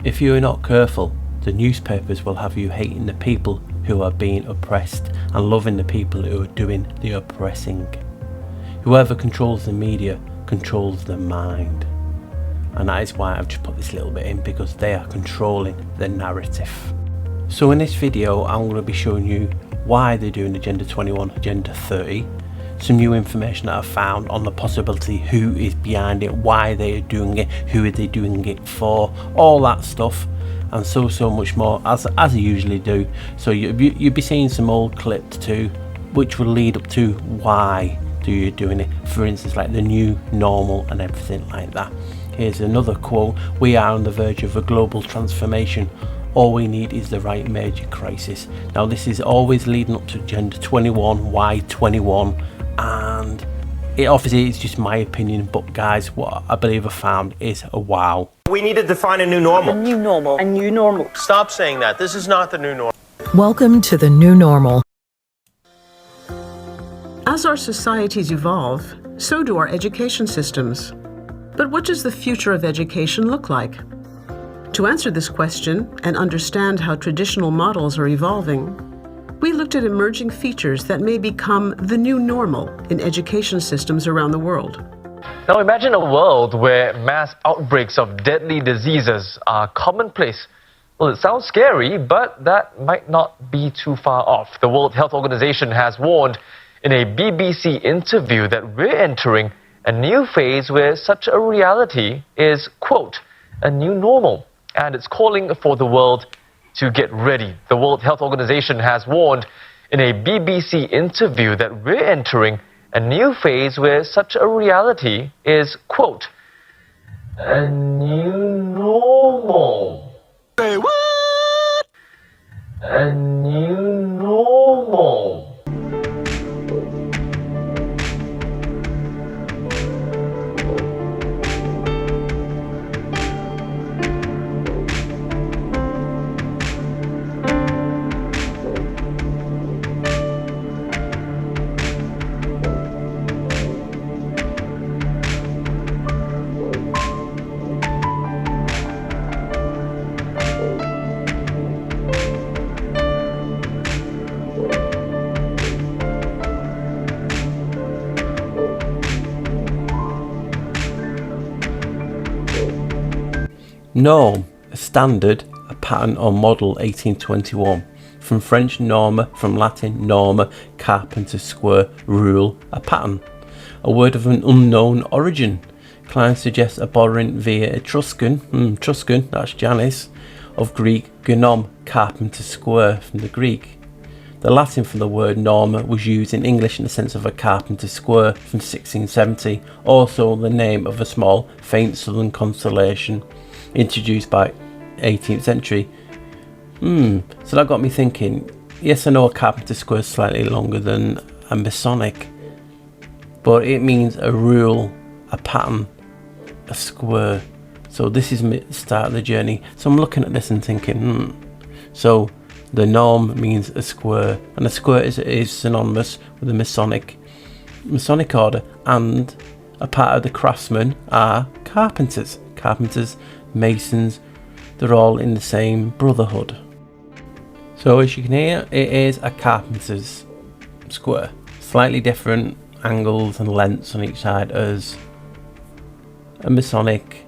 If you are not careful, the newspapers will have you hating the people who are being oppressed and loving the people who are doing the oppressing. Whoever controls the media controls the mind. And that is why I've just put this little bit in, because they are controlling the narrative. So in this video I'm going to be showing you why they're doing Agenda 21, Agenda 30, some new information that I've found on the possibility, who is behind it, why they are doing it, who are they doing it for, all that stuff, and so much more, as I usually do. So you'll be seeing some old clips too, which will lead up to why you're doing it. For instance, like the new normal and everything like that. Here's another quote: "We are on the verge of a global transformation. All we need is the right major crisis." Now this is always leading up to Agenda 21. Why 21? And it obviously is just my opinion, but guys, what I believe I found is a wow. We need to define a new normal. A new normal. A new normal. Stop saying that. This is not the new normal. Welcome to the new normal. As our societies evolve, so do our education systems. But what does the future of education look like? To answer this question and understand how traditional models are evolving, we looked at emerging features that may become the new normal in education systems around the world. Now imagine a world where mass outbreaks of deadly diseases are commonplace. Well, it sounds scary, but that might not be too far off. The World Health Organization has warned in a BBC interview that we're entering a new phase where such a reality is, quote, a new normal. And it's calling for the world to get ready. The World Health Organization has warned in a BBC interview that we're entering a new phase where such a reality is, quote, a new normal. Say what? A new normal. Norm, a standard, a pattern or model. 1821. From French norma, from Latin norma, carpenter, square, rule, a pattern. A word of an unknown origin. Klein suggests a borrowing via Etruscan, Etruscan, that's Janus, of Greek gnom, carpenter, square, from the Greek. The Latin for the word norma was used in English in the sense of a carpenter square from 1670, also the name of a small, faint southern constellation, introduced by 18th century. So that got me thinking. Yes, I know a carpenter square is slightly longer than a Masonic, but it means a rule, a pattern, a square. So this is the start of the journey. So I'm looking at this and thinking, so the norm means a square, and a square is synonymous with the Masonic order, and a part of the craftsmen are carpenters, masons. They're all in the same brotherhood. So as you can hear, it is a carpenter's square, slightly different angles and lengths on each side as a Masonic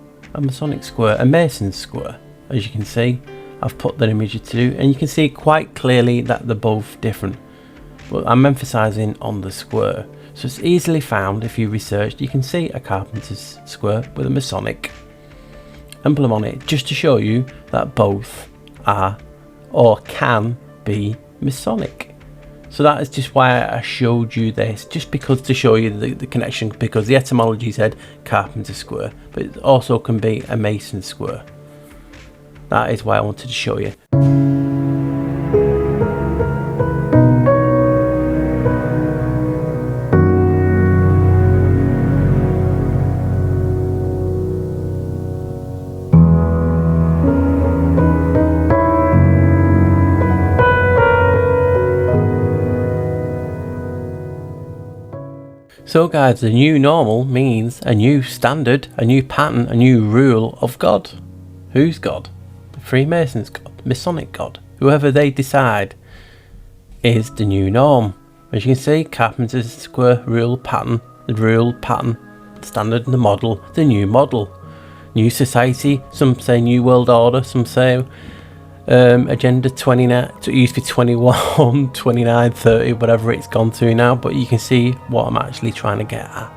square, a mason's square. As you can see, I've put the image to do, and you can see quite clearly that they're both different, but I'm emphasizing on the square. So it's easily found. If you research, you can see a carpenter's square with a Masonic emblem on it, just to show you that both are or can be Masonic. So that is just why I showed you this, just because to show you the connection, because the etymology said carpenter square, but it also can be a mason square. That is why I wanted to show you. So guys, the new normal means a new standard, a new pattern, a new rule of God. Who's God? Freemasons God, Masonic God, whoever they decide is the new norm. As you can see, Carpenter's square rule pattern, the rule pattern, standard, the model, the new model. New society, some say new world order, some say agenda 29, it used to be 21, 29, 30, whatever it's gone to now, but you can see what I'm actually trying to get at.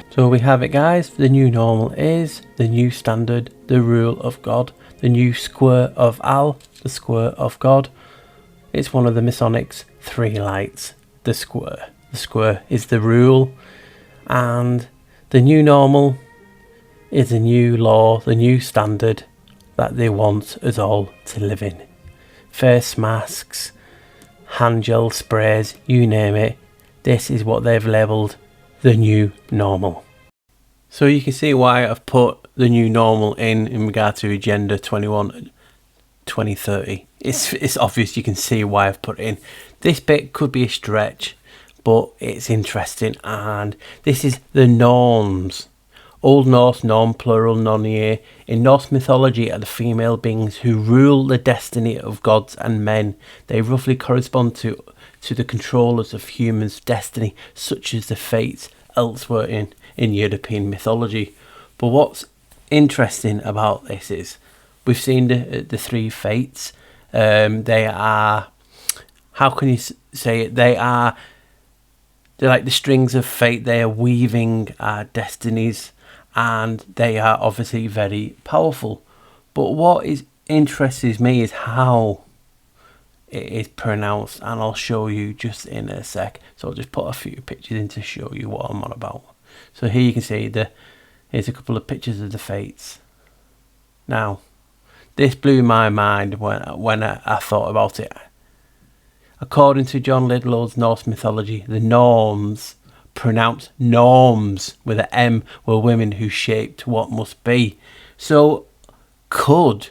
So we have it, guys. The new normal is the new standard, the rule of God, the new square of Al, the square of God. It's one of the Masonic's 3 lights, the square. The square is the rule, and the new normal is a new law, the new standard that they want us all to live in. Face masks, hand gel sprays, you name it. This is what they've labelled the new normal. So you can see why I've put the new normal in regard to Agenda 21 2030. It's obvious, you can see why I've put it in. This bit could be a stretch, but it's interesting, and this is the norms. Old Norse norm, plural, nonir. In Norse mythology are the female beings who rule the destiny of gods and men. They roughly correspond to the controllers of humans' destiny, such as the fates elsewhere in European mythology. But what's interesting about this is we've seen the 3 fates. They are, how can you say it? They're like the strings of fate. They are weaving our destinies, and they are obviously very powerful. But what interests me is how it is pronounced, and I'll show you just in a sec. So I'll just put a few pictures in to show you what I'm on about. So here you can see here's a couple of pictures of the fates. Now, this blew my mind when I thought about it. According to John Lidlow's Norse mythology, the norms, pronounced norms with an M, were women who shaped what must be. So could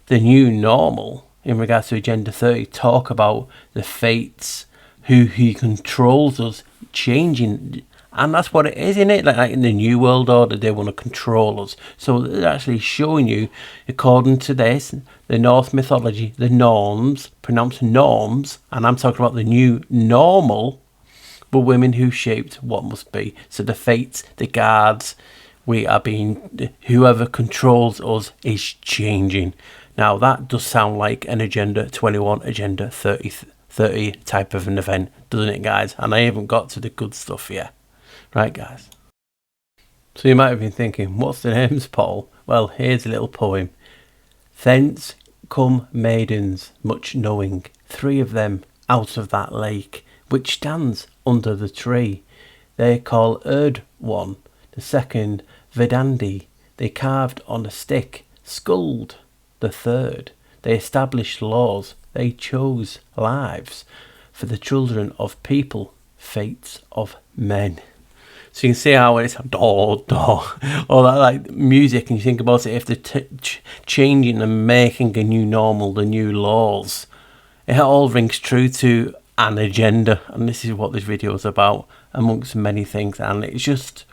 the new normal in regards to Agenda 30 talk about the fates, who controls us changing? And that's what it is, isn't it? Like in the New World Order, they want to control us. So they're actually showing you, according to this, the Norse mythology, the norms, pronounced norms, and I'm talking about the new normal, but women who shaped what must be. So the fates, the guards, whoever controls us is changing. Now that does sound like an Agenda 21, Agenda 30 type of an event, doesn't it, guys? And I haven't got to the good stuff yet. Right, guys? So you might have been thinking, what's the names, Paul? Well, here's a little poem. Thence come maidens, much knowing, 3 of them out of that lake, which stands under the tree. They call Erd one, the second Vedandi. They carved on a stick, Skuld, the third. They established laws, they chose lives for the children of people, fates of men. So you can see how it's all that like music, and you think about it, if they're changing and making a new normal, the new laws, it all rings true to an agenda, and this is what this video is about, amongst many things. And it's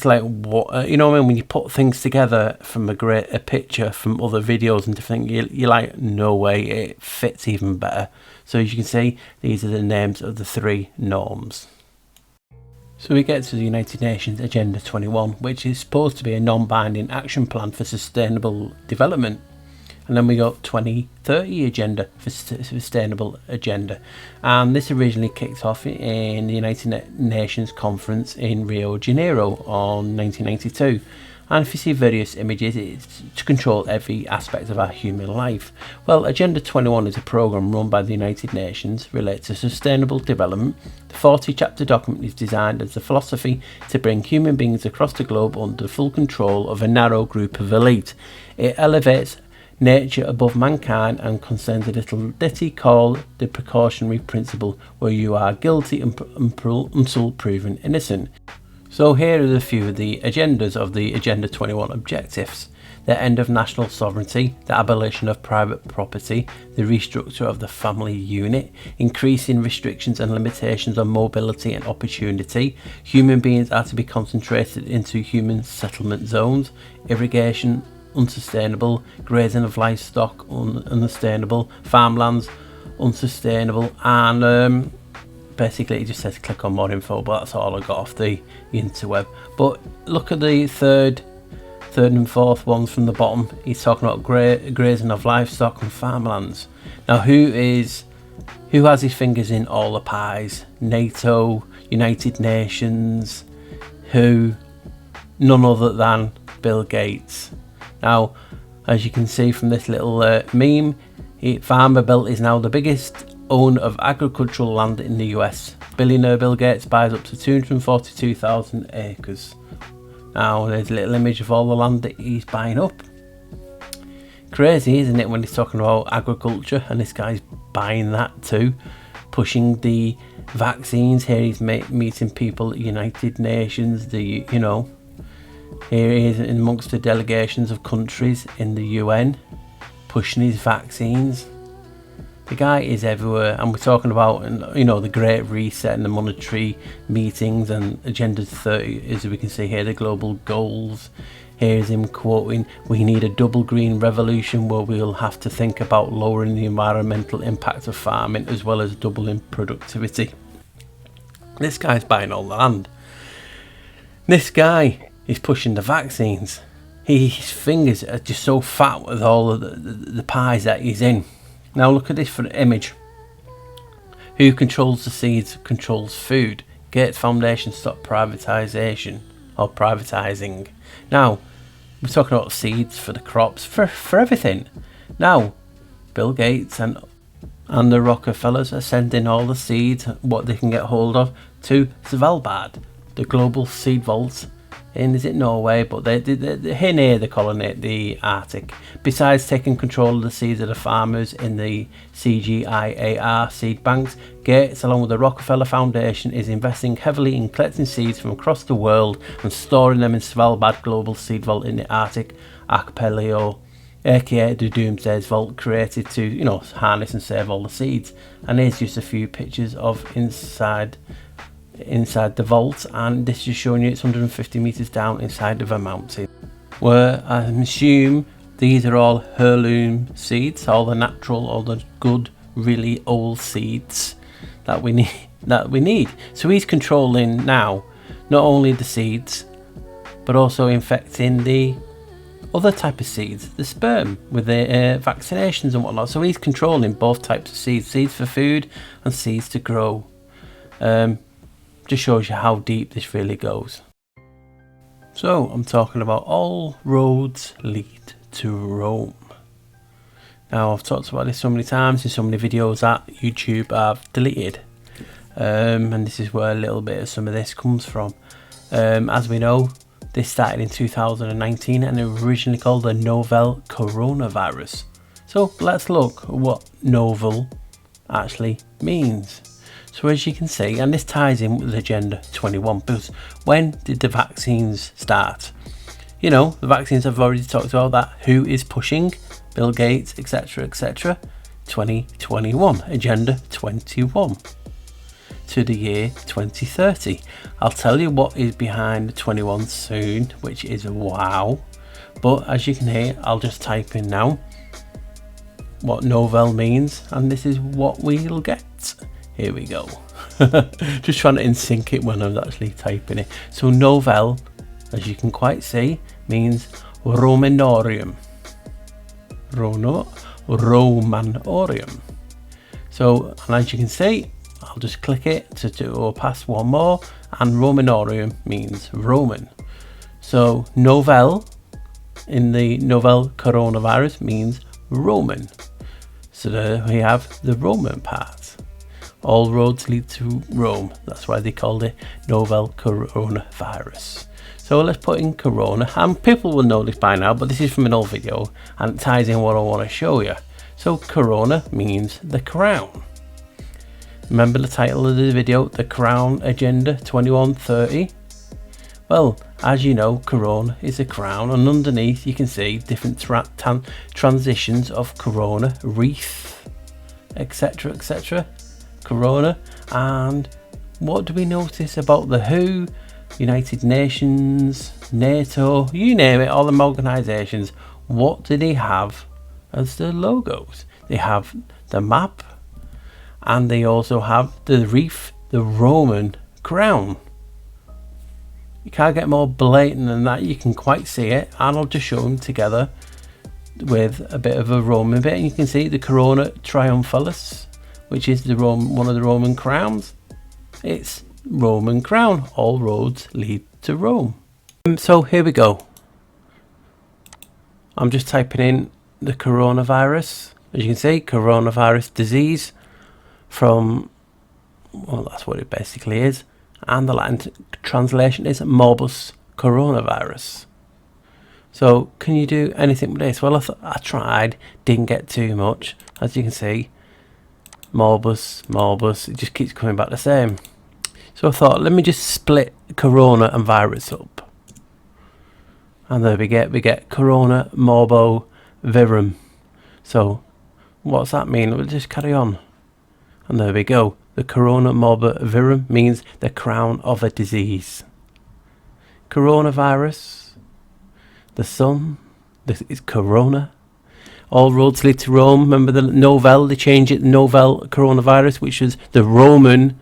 like, what you know what I mean, when you put things together from a picture from other videos and different things, you're like, no way, it fits even better. So as you can see, these are the names of the 3 norms. So we get to the United Nations Agenda 21, which is supposed to be a non-binding action plan for sustainable development. And then we got 2030 Agenda for Sustainable Agenda. And this originally kicked off in the United Nations Conference in Rio de Janeiro on 1992. And if you see various images, it's to control every aspect of our human life. Well, Agenda 21 is a programme run by the United Nations related to sustainable development. The 40-chapter document is designed as a philosophy to bring human beings across the globe under full control of a narrow group of elite. It elevates nature above mankind and concerns a little ditty called the precautionary principle, where you are guilty until proven innocent. So here are a few of the agendas of the Agenda 21 objectives. The end of national sovereignty, the abolition of private property, the restructure of the family unit, increasing restrictions and limitations on mobility and opportunity. Human beings are to be concentrated into human settlement zones, irrigation unsustainable, grazing of livestock unsustainable, farmlands unsustainable, and basically it just says click on more info, but that's all I got off the interweb. But look at the third and fourth ones from the bottom. He's talking about grazing of livestock and farmlands. Now who has his fingers in all the pies? NATO, United Nations, who? None other than Bill Gates. Now, as you can see from this little meme, Farmer Bill is now the biggest owner of agricultural land in the US. Billionaire Bill Gates buys up to 242,000 acres. Now, there's a little image of all the land that he's buying up. Crazy, isn't it, when he's talking about agriculture, and this guy's buying that too, pushing the vaccines. Here he's meeting people at United Nations, here he is amongst the delegations of countries in the UN, pushing his vaccines. The guy is everywhere, and we're talking about, the Great Reset and the monetary meetings and Agenda 30, as we can see here, the global goals. Here's him quoting, "We need a double green revolution where we'll have to think about lowering the environmental impact of farming as well as doubling productivity." This guy's buying all the land. This guy is pushing the vaccines. His fingers are just so fat with all of the pies that he's in. Now look at this for the image. Who controls the seeds controls food. Gates Foundation stop privatisation or privatising. Now we're talking about seeds for the crops, for everything. Now Bill Gates and the Rockefellers are sending all the seeds, what they can get hold of, to Svalbard, the global seed vaults is it Norway, but they're here near the colony, the Arctic. Besides taking control of the seeds of the farmers in the CGIAR seed banks, Gates, along with the Rockefeller Foundation, is investing heavily in collecting seeds from across the world and storing them in Svalbard Global Seed Vault in the Arctic archipelago, aka the Doomsday Vault, created to harness and save all the seeds. And here's just a few pictures of inside the vault, and this is showing you it's 150 meters down inside of a mountain, where I assume these are all heirloom seeds, all the natural, all the good, really old seeds that we need. So he's controlling now not only the seeds, but also infecting the other type of seeds, the sperm, with the vaccinations and whatnot. So he's controlling both types of seeds for food and seeds to grow. Just shows you how deep this really goes. So I'm talking about all roads lead to Rome. Now I've talked about this so many times in so many videos that YouTube have deleted, and this is where a little bit of some of this comes from. As we know, this started in 2019 and it was originally called the novel coronavirus. So let's look at what novel actually means. So as you can see, and this ties in with Agenda 21, because when did the vaccines start? The vaccines I've already talked about, that who is pushing, Bill Gates, etc, etc. 2021, Agenda 21 to the year 2030. I'll tell you what is behind 21 soon, which is wow. But as you can hear, I'll just type in now what novel means, and this is what we'll get. Here we go. Just trying to sync it when I'm actually typing it. So novel, as you can quite see, means Romanorium. Romanorium. So, and as you can see, I'll just click it to go past one more, and Romanorium means Roman. So novel in the novel coronavirus means Roman. So there we have the Roman part. All roads lead to Rome. That's why they called it novel coronavirus. So let's put in corona, and people will know this by now, but this is from an old video and it ties in what I want to show you. So corona means the crown. Remember the title of the video, the Crown Agenda 2130? Well, as you know, corona is a crown, and underneath you can see different transitions of corona, wreath, etc, etc. Corona. And what do we notice about the WHO, United Nations, NATO, you name it, all them organisations? what do they have as their logos? They have the map, and they also have the reef, the Roman crown. You can't get more blatant than that. You can quite see it, and I'll just show them together with a bit of a Roman bit, and you can see the Corona Triumphalis, which is the one of the Roman crowns. It's Roman crown. All roads lead to Rome. So here we go. I'm just typing in the coronavirus. As you can see, coronavirus disease from, well, that's what it basically is. And the Latin translation is morbus coronavirus. So can you do anything with this? Well, I tried, didn't get too much. As you can see, morbus, it just keeps coming back the same. So I thought, let me just split corona and virus up. And there we get corona morbo virum. So what's that mean? We'll just carry on. And there we go. The corona morbo virum means the crown of a disease. Coronavirus, the sun, this is corona. All roads lead to Rome. Remember the novel, they changed it, novel coronavirus, which was the Roman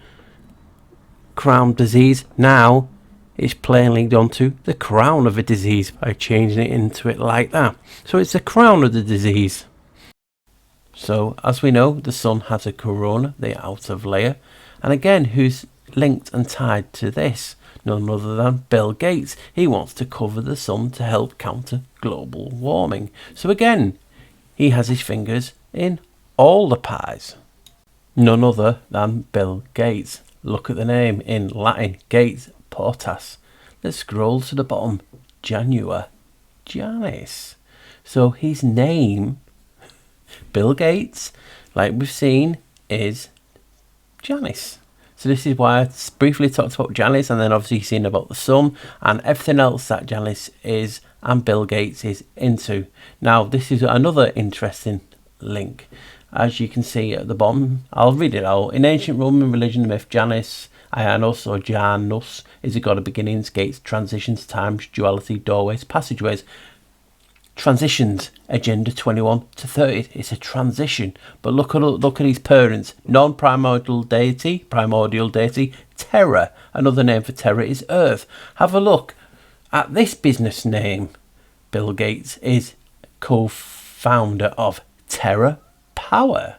crown disease. Now it's plainly gone to the crown of a disease by changing it into it like that. So it's the crown of the disease. So as we know, the sun has a corona, the outer layer. And again, who's linked and tied to this? None other than Bill Gates. He wants to cover the sun to help counter global warming. So again, he has his fingers in all the pies. None other than Bill Gates. Look at the name in Latin, Gates, Portas. Let's scroll to the bottom, Janua, Janus. So his name, Bill Gates, like we've seen, is Janus. So this is why I briefly talked about Janus, and then obviously you've seen about the sun and everything else that Janus is and Bill Gates is into. Now this is another interesting link. As you can see at the bottom, I'll read it out. In ancient Roman religion, the myth Janus, and also Janus, is a god of beginnings, gates, transitions, times, duality, doorways, passageways. Transitions, agenda 21 to 30. It's a transition. But look at his parents. Non-primordial deity, Terra. Another name for Terra is Earth. Have a look at this business name. Bill Gates is co-founder of Terra Power.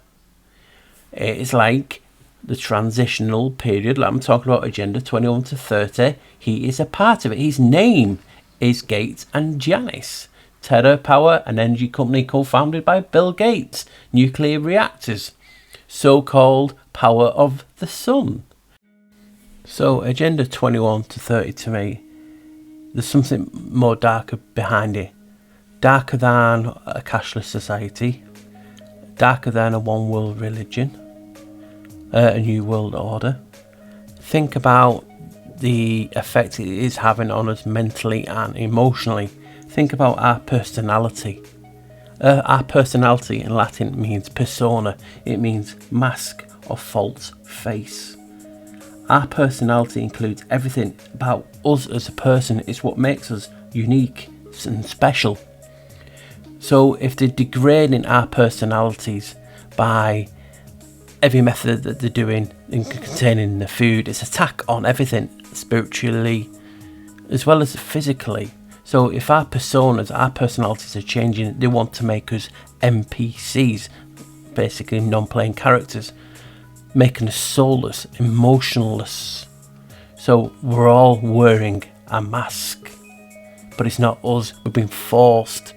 It's like the transitional period, like I'm talking about agenda 21 to 30. He is a part of it. His name is Gates and Janus. Terra Power, an energy company co-founded by Bill Gates. Nuclear reactors, so-called power of the sun. So agenda 21 to 30 to me, there's something more darker behind it. Darker than a cashless society. Darker than a one world religion. A new world order. Think about the effect it is having on us mentally and emotionally. Think about our personality. Our personality in Latin means persona. It means mask or false face. Our personality includes everything about us as a person. It's what makes us unique and special. So if they're degrading our personalities by every method that they're doing in containing the food, it's attack on everything spiritually as well as physically. So if our personas, our personalities are changing, they want to make us NPCs, basically non-playing characters, making us soulless, emotionless. So we're all wearing a mask, but it's not us. We've been forced.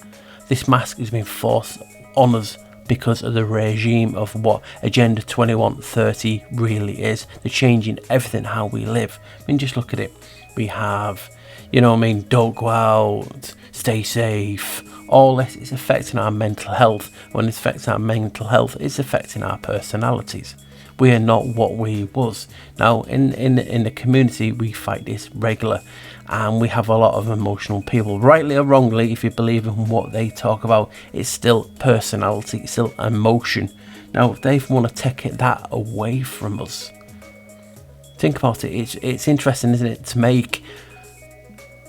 This mask has been forced on us because of the regime of what Agenda 2130 really is. They're changing everything how we live. I mean, just look at it. We have, don't go out, stay safe. All this is affecting our mental health. When it affects our mental health, it's affecting our personalities. We are not what we was. Now, in the community, we fight this regular, and we have a lot of emotional people. Rightly or wrongly, if you believe in what they talk about, it's still personality, it's still emotion. Now, if they want to take that away from us, think about it. It's interesting, isn't it, to make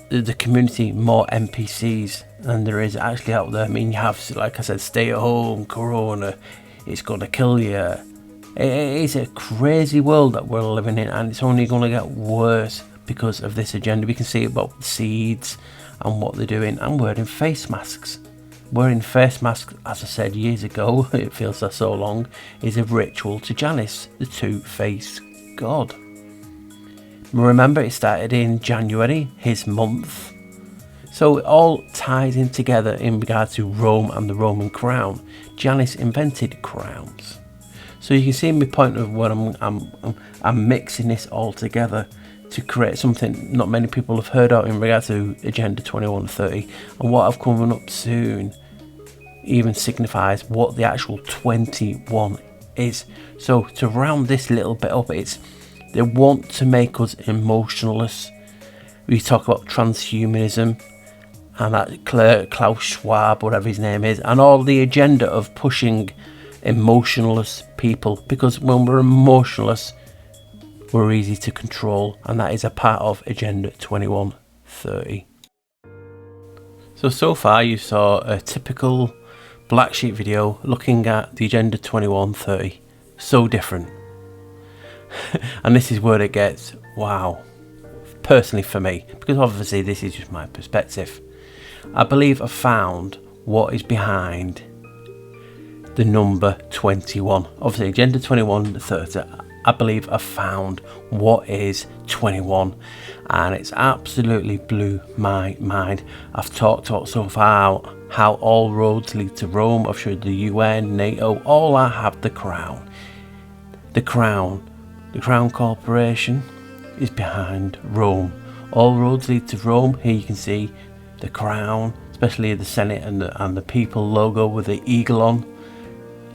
the community more NPCs than there is actually out there. I mean, you have, like I said, stay at home, corona, it's gonna kill you. It is a crazy world that we're living in, and it's only gonna get worse because of this agenda. We can see about the seeds and what they're doing, and wearing face masks. Wearing face masks, as I said years ago, it feels so long, is a ritual to Janus, the two-faced god. Remember, it started in January, his month. So it all ties in together in regard to Rome and the Roman crown. Janus invented crowns. So you can see my point of what I'm mixing this all together to create something not many people have heard of in regard to Agenda 2130, and what I've coming up soon even signifies what the actual 21 is. So to round this little bit up, it's they want to make us emotionless. We talk about transhumanism and that Klaus Schwab, whatever his name is, and all the agenda of pushing emotionless people, because when we're emotionless, we're easy to control, and that is a part of Agenda 2130. So far you saw a typical black sheep video looking at the Agenda 2130. So different. And this is where it gets wow, personally for me, because obviously this is just my perspective. I believe I found what is behind the number 21. Obviously Agenda 2130, I believe I found what is 21, and it's absolutely blew my mind. I've talked about so far how all roads lead to Rome. I've showed the UN, NATO, all I have the crown. The crown Corporation is behind Rome. All roads lead to Rome. Here you can see the crown, especially the Senate and the people logo with the eagle on.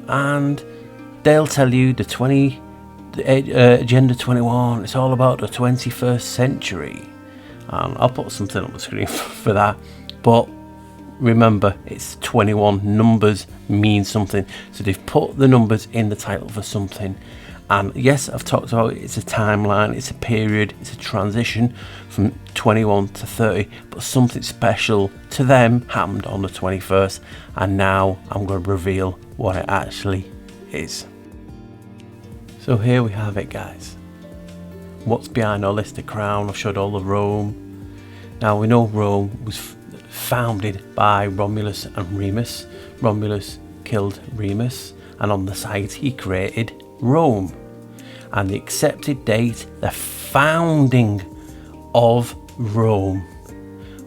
And they'll tell you the Agenda 21, it's all about the 21st century. And I'll put something on the screen for that. But remember, it's 21. Numbers mean something. So they've put the numbers in the title for something. And yes, I've talked about it's a timeline, it's a period, it's a transition from 21 to 30, but something special to them happened on the 21st, and now I'm going to reveal what it actually is. So here we have it, guys. What's behind all this? The crown. I've showed all the Rome. Now we know Rome was founded by Romulus and Remus. Romulus killed Remus, and on the side he created Rome. And the accepted date, the founding of Rome,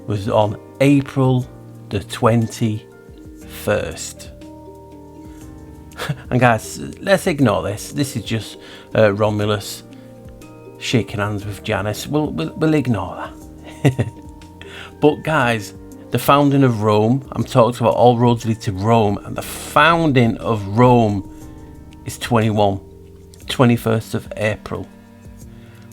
was on April the 21st. And guys, let's ignore this. This is just Romulus shaking hands with Janus. We'll ignore that. But guys, the founding of Rome, I'm talking about all roads lead to Rome, and the founding of Rome is 21st of April.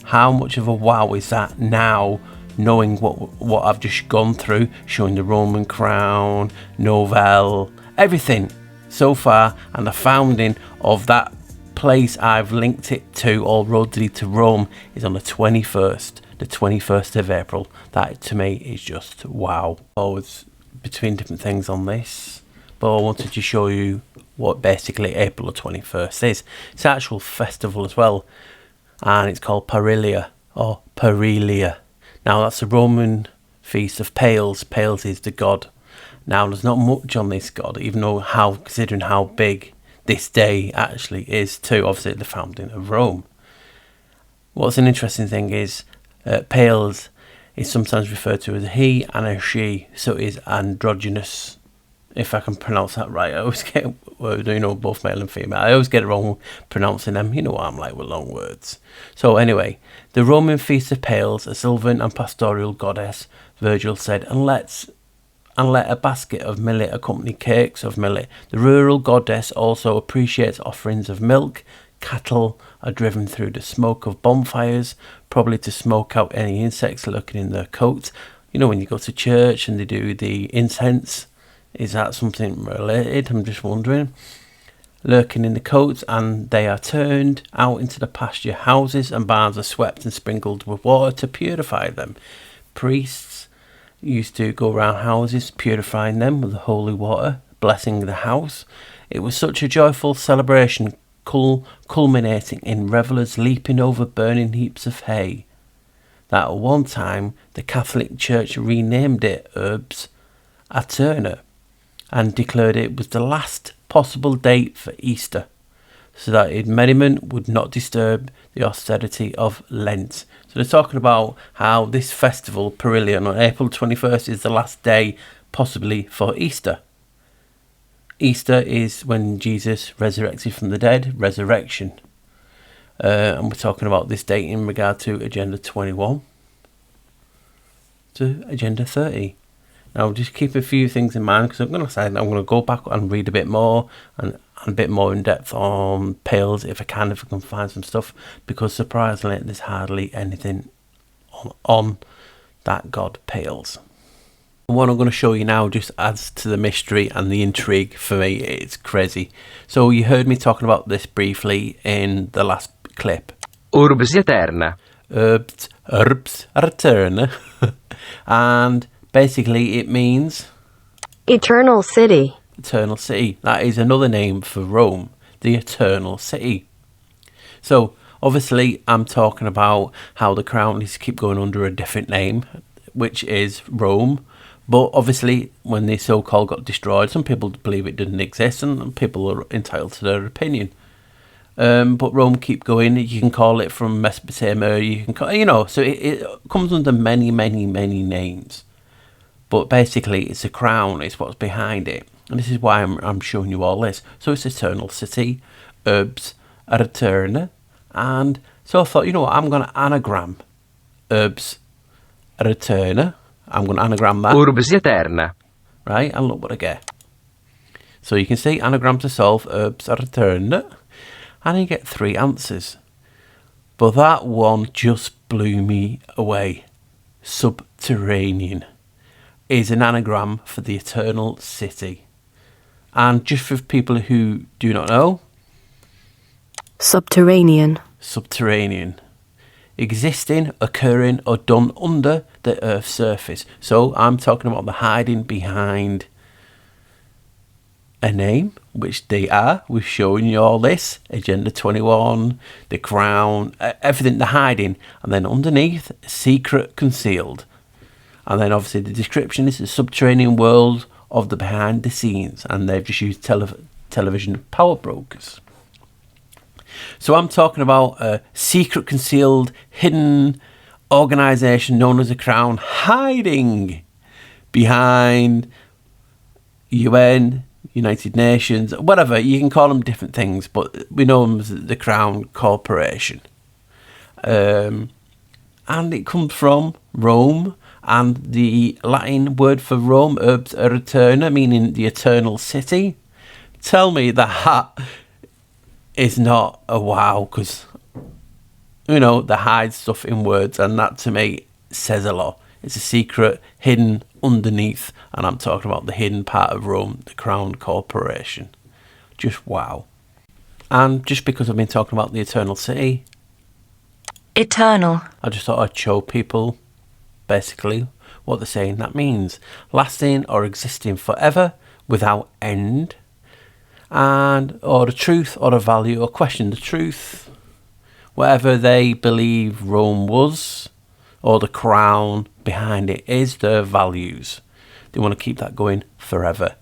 How much of a wow is that now, knowing what I've just gone through, showing the Roman crown, Novell, everything so far, and the founding of that place I've linked it to, all roads lead to Rome, is on the 21st of April. That to me is just wow. Always between different things on this, but I wanted to show you what basically April the 21st is. It's an actual festival as well, and it's called Parilia or Parilia. Now that's a Roman feast of Pales. Pales is the god. Now there's not much on this god, even though considering how big this day actually is too, obviously the founding of Rome. What's an interesting thing is Pales is sometimes referred to as a he and a she, so it is androgynous, if I can pronounce that right. I always get, both male and female, I always get it wrong pronouncing them. You know what I'm like with long words. So anyway, the Roman feast of Pales, a sylvan and pastoral goddess, Virgil said, and let a basket of millet accompany cakes of millet. The rural goddess also appreciates offerings of milk. Cattle are driven through the smoke of bonfires, probably to smoke out any insects lurking in their coats. You know, when you go to church and they do the incense, is that something related? I'm just wondering. Lurking in the coats, and they are turned out into the pasture. Houses and barns are swept and sprinkled with water to purify them. Priests used to go around houses, purifying them with the holy water, blessing the house. It was such a joyful celebration, culminating in revellers leaping over burning heaps of hay, that at one time the Catholic Church renamed it Herbs Aeterna and declared it was the last possible date for Easter, so that its merriment would not disturb the austerity of Lent. So they're talking about how this festival, Perillion, on April 21st is the last day possibly for Easter. Easter is when Jesus resurrected from the dead, resurrection. And we're talking about this date in regard to Agenda 21 to Agenda 30. Now, just keep a few things in mind, because I'm going to go back and read a bit more and a bit more in depth on pails if I can find some stuff, because surprisingly there's hardly anything on that god pails. What I'm going to show you now just adds to the mystery and the intrigue. For me, it's crazy. So you heard me talking about this briefly in the last clip. Urbs Aeterna. Herbs Aeterna. And basically it means Eternal City. Eternal City. That is another name for Rome, the Eternal City. So obviously I'm talking about how the crown needs to keep going under a different name, which is Rome. But obviously when the so-called got destroyed, some people believe it didn't exist, and people are entitled to their opinion. But Rome keep going. You can call it from Mesopotamia. You can call, so it comes under many, many, many names. But basically, it's a crown. It's what's behind it, and this is why I'm showing you all this. So it's Eternal City, Herbs Aeterna, and so I thought, what, I'm going to anagram Herbs Aeterna. I'm going to anagram that. Urbs Aeterna. Right, and look what I get. So you can see anagram to solve, Herbs Aeterna, and you get 3 answers. But that one just blew me away. Subterranean is an anagram for the Eternal City. And just for people who do not know, Subterranean. Existing, occurring, or done under the Earth's surface. So I'm talking about the hiding behind a name, which they are. We've shown you all this. Agenda 21, the crown, everything, the hiding. And then underneath, secret, concealed. And then obviously the description is the subterranean world of the behind the scenes. And they've just used television power brokers. So I'm talking about a secret, concealed, hidden organisation known as the Crown, hiding behind UN, United Nations, whatever. You can call them different things, but we know them as the Crown Corporation. And it comes from Rome, and the Latin word for Rome, Herbs Aeterna, meaning the Eternal City. Tell me that is not a wow, because they hide stuff in words, and that to me says a lot. It's a secret hidden underneath, and I'm talking about the hidden part of Rome, the Crown Corporation. Just wow. And just because I've been talking about the Eternal City, Eternal. I just thought I'd show people basically what they're saying. That means lasting or existing forever without end. And or the truth or the value, or question the truth, whatever they believe Rome was, or the crown behind it is, their values. They want to keep that going forever.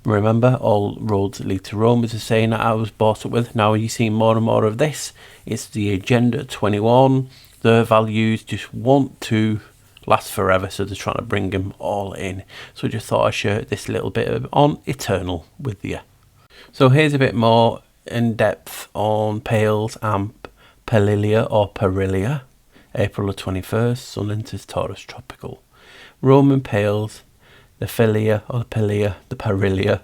Remember, all roads lead to Rome is a saying that I was brought up with. Now you see more and more of this. It's the Agenda 21. Their values just want to last forever, so they're trying to bring them all in. So I just thought I'd share this little bit on Eternal with you. So here's a bit more in depth on Pales and Perillia. April the 21st, Sun enters Taurus tropical. Roman Pales, the Philia or Pelia, the Perillia.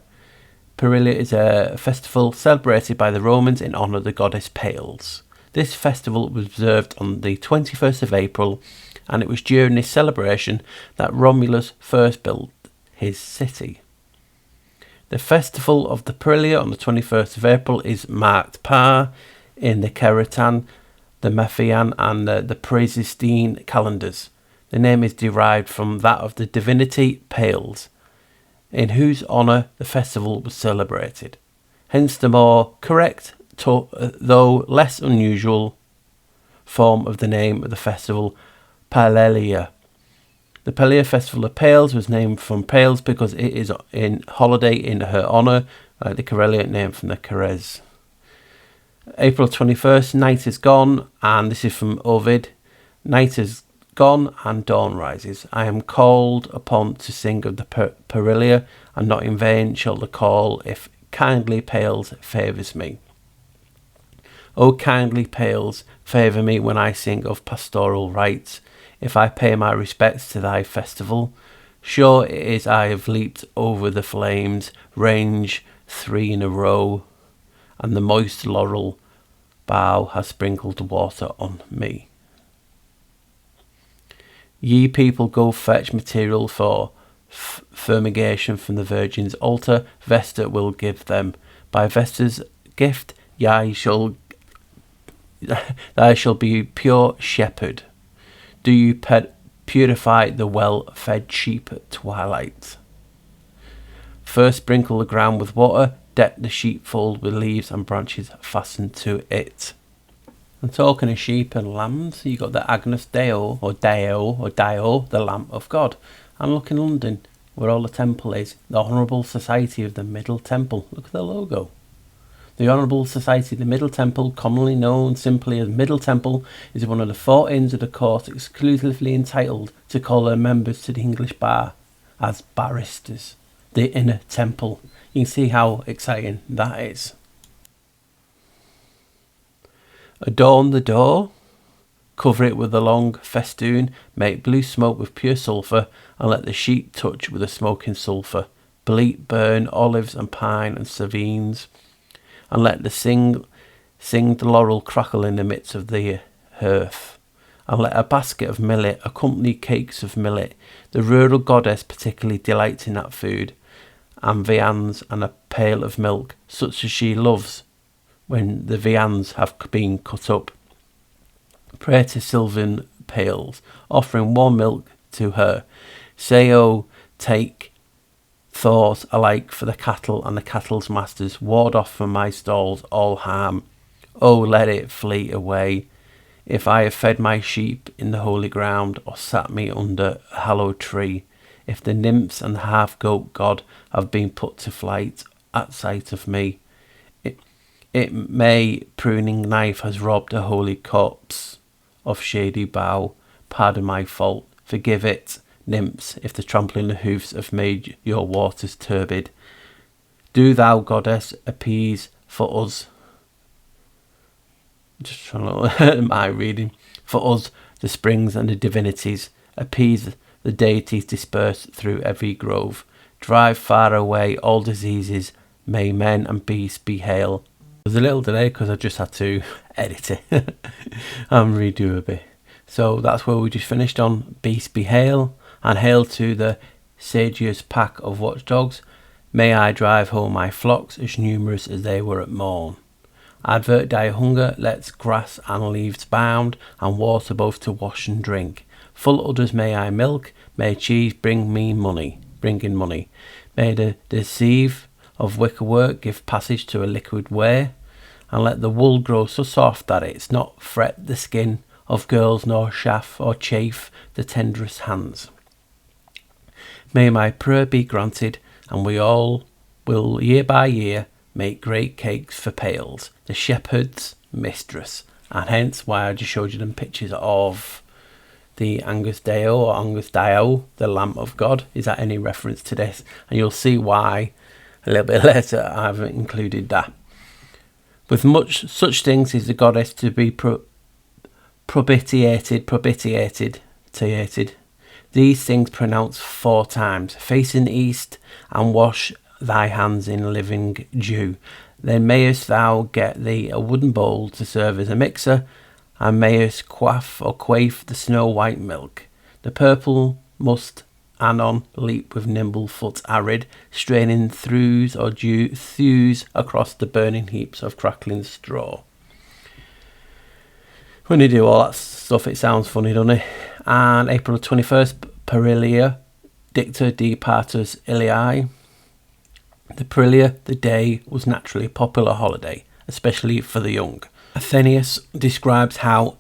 Perillia is a festival celebrated by the Romans in honour of the goddess Pales. This festival was observed on the 21st of April, and it was during this celebration that Romulus first built his city. The festival of the Perillia on the 21st of April is marked par in the Keratin, the Mephian and the Praesistine calendars. The name is derived from that of the divinity Pales, in whose honour the festival was celebrated. Hence the more correct, though less unusual, form of the name of the festival, Palelia. The Palelia Festival of Pales was named from Pales because it is in holiday in her honour, like the Karelian name from the Karez. April 21st, night is gone, and this is from Ovid. Night is gone and dawn rises. I am called upon to sing of the Palelia, and not in vain shall the call, if kindly Pales favours me. O kindly Pales, favour me when I sing of pastoral rites, if I pay my respects to thy festival. Sure it is I have leaped over the flames, range 3 in a row, and the moist laurel bough has sprinkled water on me. Ye people, go fetch material for fumigation from the Virgin's altar. Vesta will give them. By Vesta's gift, thou shall be pure shepherd. Do you purify the well-fed sheep at twilight? First sprinkle the ground with water, deck the sheepfold with leaves and branches fastened to it. And talking of sheep and lambs, you got the Agnus Deo, or Dio, the Lamb of God. And look in London, where all the temple is, the Honourable Society of the Middle Temple. Look at the logo. The Honourable Society of the Middle Temple, commonly known simply as Middle Temple, is one of the 4 inns of the court exclusively entitled to call their members to the English bar as barristers. The Inner Temple. You can see how exciting that is. Adorn the door, cover it with a long festoon, make blue smoke with pure sulphur, and let the sheep touch with a smoking sulphur. Bleat, burn, olives and pine and savines, and let the sing the laurel crackle in the midst of the hearth. And let a basket of millet accompany cakes of millet. The rural goddess particularly delights in that food, and viands and a pail of milk, such as she loves when the viands have been cut up. Pray to Sylvan pails, offering warm milk to her. Say, oh, take thought alike for the cattle and the cattle's masters. Ward off from my stalls all harm. Oh, let it flee away. If I have fed my sheep in the holy ground, or sat me under a hallowed tree, if the nymphs and the half-goat god have been put to flight at sight of me, it may pruning knife has robbed a holy corpse of shady bough. Pardon my fault, forgive it, nymphs, if the trampling hoofs have made your waters turbid. Do thou, goddess, appease for us. Just trying to look at my reading. For us, the springs and the divinities, appease the deities dispersed through every grove. Drive far away all diseases, may men and beasts be hail. There's a little delay because I just had to edit it and redo a bit. So that's where we just finished on Beasts Be Hail, and hail to the sageous pack of watchdogs. May I drive home my flocks as numerous as they were at morn. Advert thy hunger, let's grass and leaves bound, and water both to wash and drink. Full udders may I milk, may cheese bring in money. May the deceive of wicker work give passage to a liquid way, and let the wool grow so soft that it's not fret the skin of girls, nor chafe or chafe the tenderest hands. May my prayer be granted, and we all will year by year make great cakes for Pales, the shepherd's mistress. And hence why I just showed you them pictures of the Angus Deo or Angus Dio, the Lamb of God. Is that any reference to this? And you'll see why a little bit later I've included that. With much such things is the goddess to be propitiated. These things pronounce 4 times, facing east, and wash thy hands in living dew. Then mayest thou get thee a wooden bowl to serve as a mixer, and mayest quaff the snow white milk. The purple must anon leap with nimble foot arid, straining thews across the burning heaps of crackling straw. When you do all that stuff, it sounds funny, doesn't it? And April 21st, Perilia, Dicta de Partus Ilii. The Perilia, the day, was naturally a popular holiday, especially for the young. Athenaeus describes how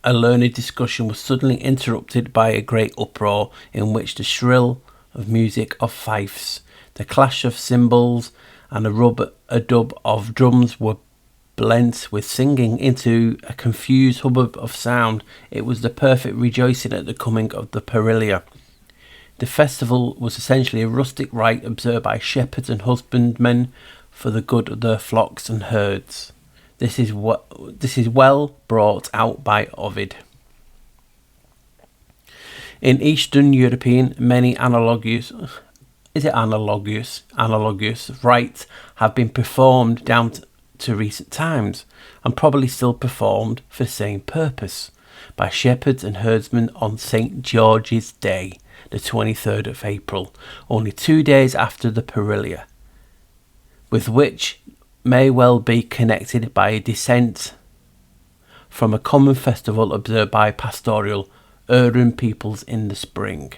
a learned discussion was suddenly interrupted by a great uproar in which the shrill of music of fifes, the clash of cymbals, and a dub of drums were blent with singing into a confused hubbub of sound. It was the perfect rejoicing at the coming of the Perilia. The festival was essentially a rustic rite observed by shepherds and husbandmen for the good of their flocks and herds. This is well brought out by Ovid. In Eastern European, many analogous rites have been performed down to recent times, and probably still performed for the same purpose, by shepherds and herdsmen on St. George's Day, the 23rd of April, only 2 days after the Perilia, with which may well be connected by a descent from a common festival observed by pastoral urban peoples in the spring.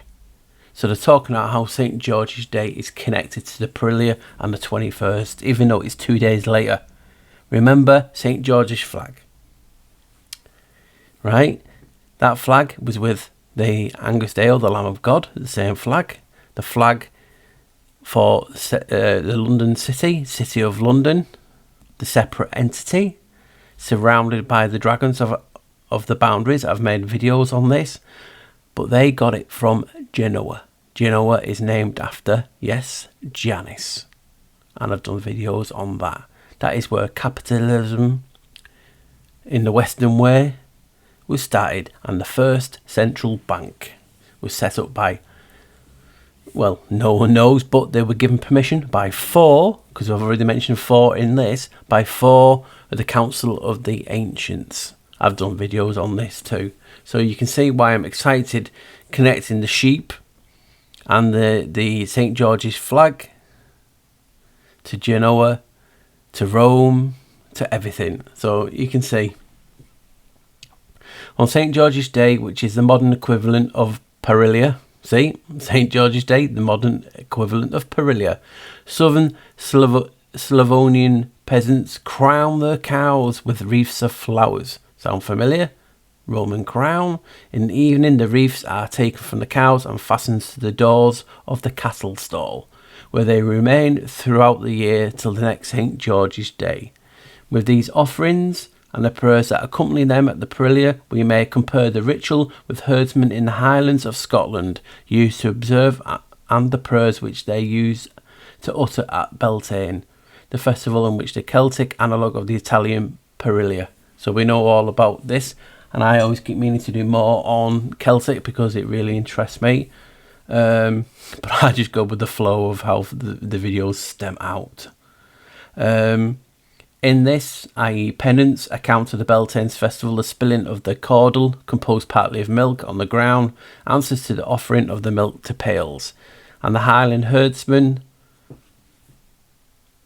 So they're talking about how St. George's Day is connected to the Perilia and the 21st, even though it's 2 days later. Remember St. George's flag, right? That flag was with the Angus Dale, the Lamb of God, the same flag. The flag for the London City of London, the separate entity, surrounded by the dragons of the boundaries. I've made videos on this, but they got it from Genoa. Genoa is named after, yes, Janus, and I've done videos on that. That is where capitalism in the Western way was started, and the first central bank was set up by, well, no one knows, but they were given permission by four, because I've already mentioned four in this, by four of the Council of the Ancients. I've done videos on this too, so you can see why I'm excited connecting the sheep and the St. George's flag to Genoa, to Rome, to everything. So you can see on St. George's Day, which is the modern equivalent of Perilia. See, St. George's Day, the modern equivalent of Perilia. Southern Slavonian peasants crown their cows with wreaths of flowers. Sound familiar? Roman crown. In the evening, the wreaths are taken from the cows and fastened to the doors of the cattle stall, where they remain throughout the year till the next St. George's Day. With these offerings and the prayers that accompany them at the Perilia, we may compare the ritual with herdsmen in the Highlands of Scotland used to observe, and the prayers which they use to utter at Beltane, the festival in which the Celtic analogue of the Italian Perilia. So we know all about this, and I always keep meaning to do more on Celtic because it really interests me. But I just go with the flow of how the videos stem out. In this, i.e. Penance, account of the Beltane's festival, the spilling of the caudle, composed partly of milk, on the ground, answers to the offering of the milk to pails. And the Highland herdsmen,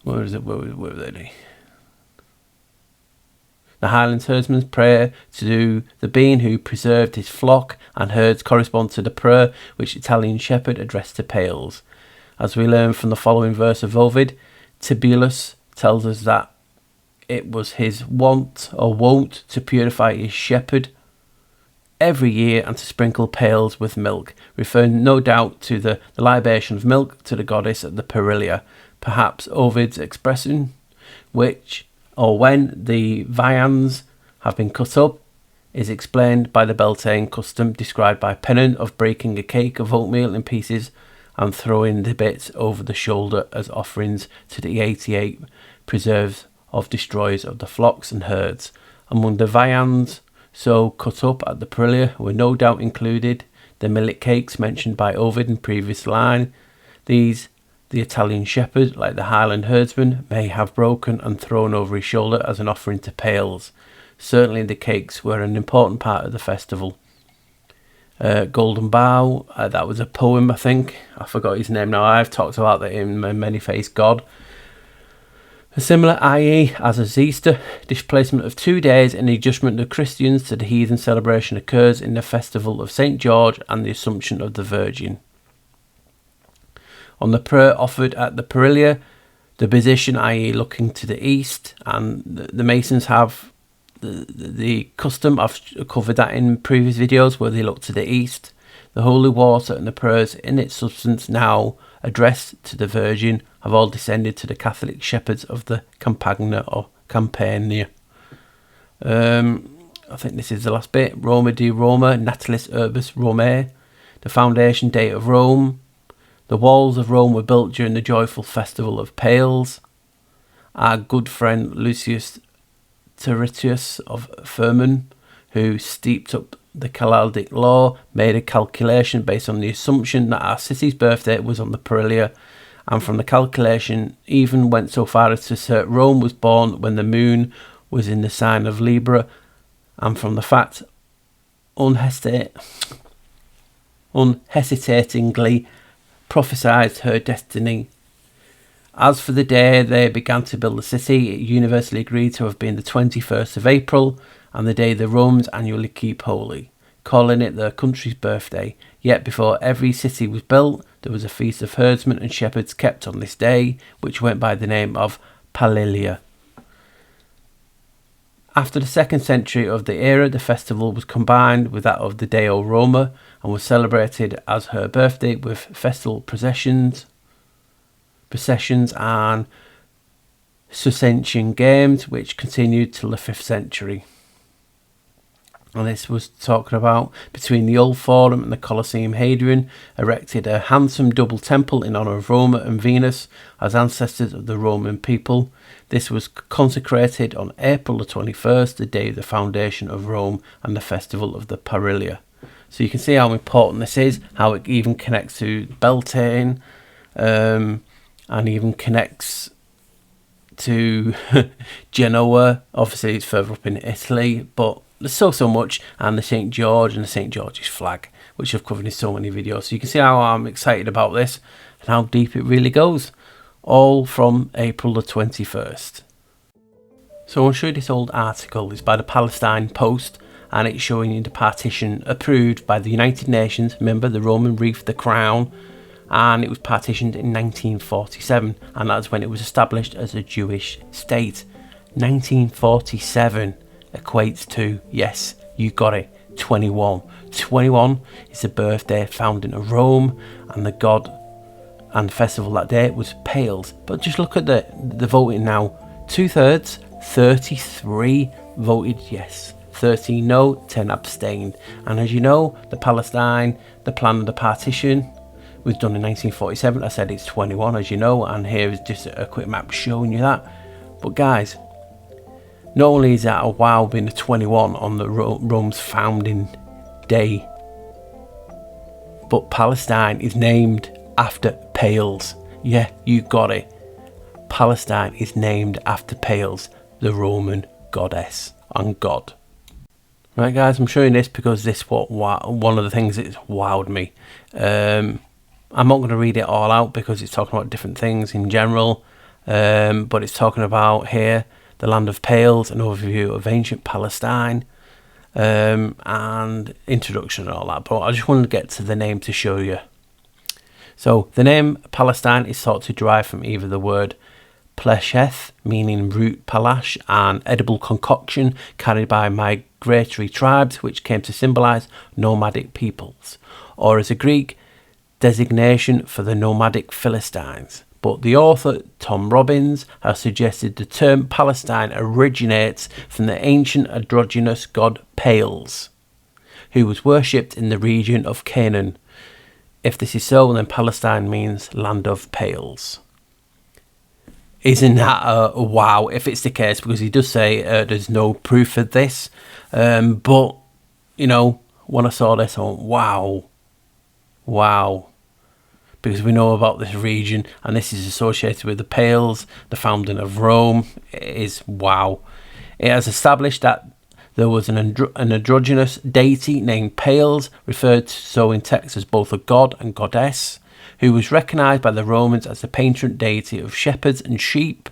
where were they? The Highland herdsman's prayer to the being who preserved his flock and herds correspond to the prayer which Italian shepherd addressed to pails. As we learn from the following verse of Ovid, Tibullus tells us that it was his wont to purify his shepherd every year and to sprinkle pails with milk, referring no doubt to the libation of milk to the goddess at the Perilia. Perhaps Ovid's expression, which, or when the viands have been cut up, is explained by the Beltane custom described by Pennant of breaking a cake of oatmeal in pieces and throwing the bits over the shoulder as offerings to the 88 preserves of destroyers of the flocks and herds. Among the viands so cut up at the Perilia were no doubt included the millet cakes mentioned by Ovid in previous line. These the Italian shepherd, like the Highland herdsman, may have broken and thrown over his shoulder as an offering to pails. Certainly the cakes were an important part of the festival. Golden Bough, that was a poem, I think. I forgot his name now. I've talked about that in my Many-Faced God. A similar i.e. as Easter, displacement of 2 days and the adjustment of Christians to the heathen celebration occurs in the festival of St. George and the Assumption of the Virgin. On the prayer offered at the Perilia, the position, i.e. looking to the east, and the Masons have the custom, I've covered that in previous videos, where they look to the east. The holy water and the prayers in its substance now addressed to the Virgin have all descended to the Catholic shepherds of the Campagna or Campania. I think this is the last bit. Roma de Roma, Natalis Urbis Romae, the foundation date of Rome. The walls of Rome were built during the joyful festival of Pails. Our good friend Lucius Terentius of Firman, who steeped up the Chaldaic law, made a calculation based on the assumption that our city's birthday was on the Perilia, and from the calculation even went so far as to assert Rome was born when the moon was in the sign of Libra, and from the fact unhesitatingly prophesied her destiny. As for the day they began to build the city, it universally agreed to have been the 21st of April, and the day the Romans annually keep holy, calling it their country's birthday. Yet before every city was built, there was a feast of herdsmen and shepherds kept on this day, which went by the name of Palilia. After the 2nd century of the era, the festival was combined with that of the Deo Roma and was celebrated as her birthday with festival processions and Circensian games, which continued till the 5th century. And this was talking about between the Old Forum and the Colosseum. Hadrian erected a handsome double temple in honour of Roma and Venus as ancestors of the Roman people. This was consecrated on April the 21st, the day of the foundation of Rome and the festival of the Perilia. So you can see how important this is, how it even connects to Beltane, and even connects to Genoa. Obviously it's further up in Italy, but there's so much. And the St. George and the St. George's flag, which I've covered in so many videos. So you can see how I'm excited about this and how deep it really goes. All from April the 21st. So I'll show you this old article. It's by the Palestine Post, and it's showing you the partition approved by the United Nations. Remember, the Roman wreath, the crown, and it was partitioned in 1947, and that's when it was established as a Jewish state. 1947 equates to, yes, you got it, 21. 21 is the birthday founding of Rome, and the god and festival that day was Pails. But just look at the voting now. 2/3, 33 voted yes, 13 no, 10 abstained. And as you know, the Palestine, the plan of the partition was done in 1947. I said it's 21, as you know, and here is just a quick map showing you that. But guys, not only is that a wow being a 21 on the Rome's founding day, but Palestine is named after Pails. Yeah, you got it. Palestine is named after Pails, the Roman goddess and god. Right guys, I'm showing this because this one of the things that wowed me. I'm not going to read it all out because it's talking about different things in general, but it's talking about here the land of Pails, an overview of ancient Palestine, and introduction and all that. But I just wanted to get to the name to show you. So the name Palestine is thought to derive from either the word plesheth, meaning root palash, and edible concoction carried by migratory tribes, which came to symbolize nomadic peoples, or as a Greek designation for the nomadic Philistines. But the author Tom Robbins has suggested the term Palestine originates from the ancient androgynous god Pails, who was worshipped in the region of Canaan. If this is so, then Palestine means land of Pails. Isn't that a wow if it's the case? Because he does say there's no proof of this. But, you know, when I saw this, I went, wow. Because we know about this region, and this is associated with the Pails, the founding of Rome. It is wow. It has established that there was an androgynous deity named Pails, referred to so in text as both a god and goddess, who was recognised by the Romans as the patron deity of shepherds and sheep.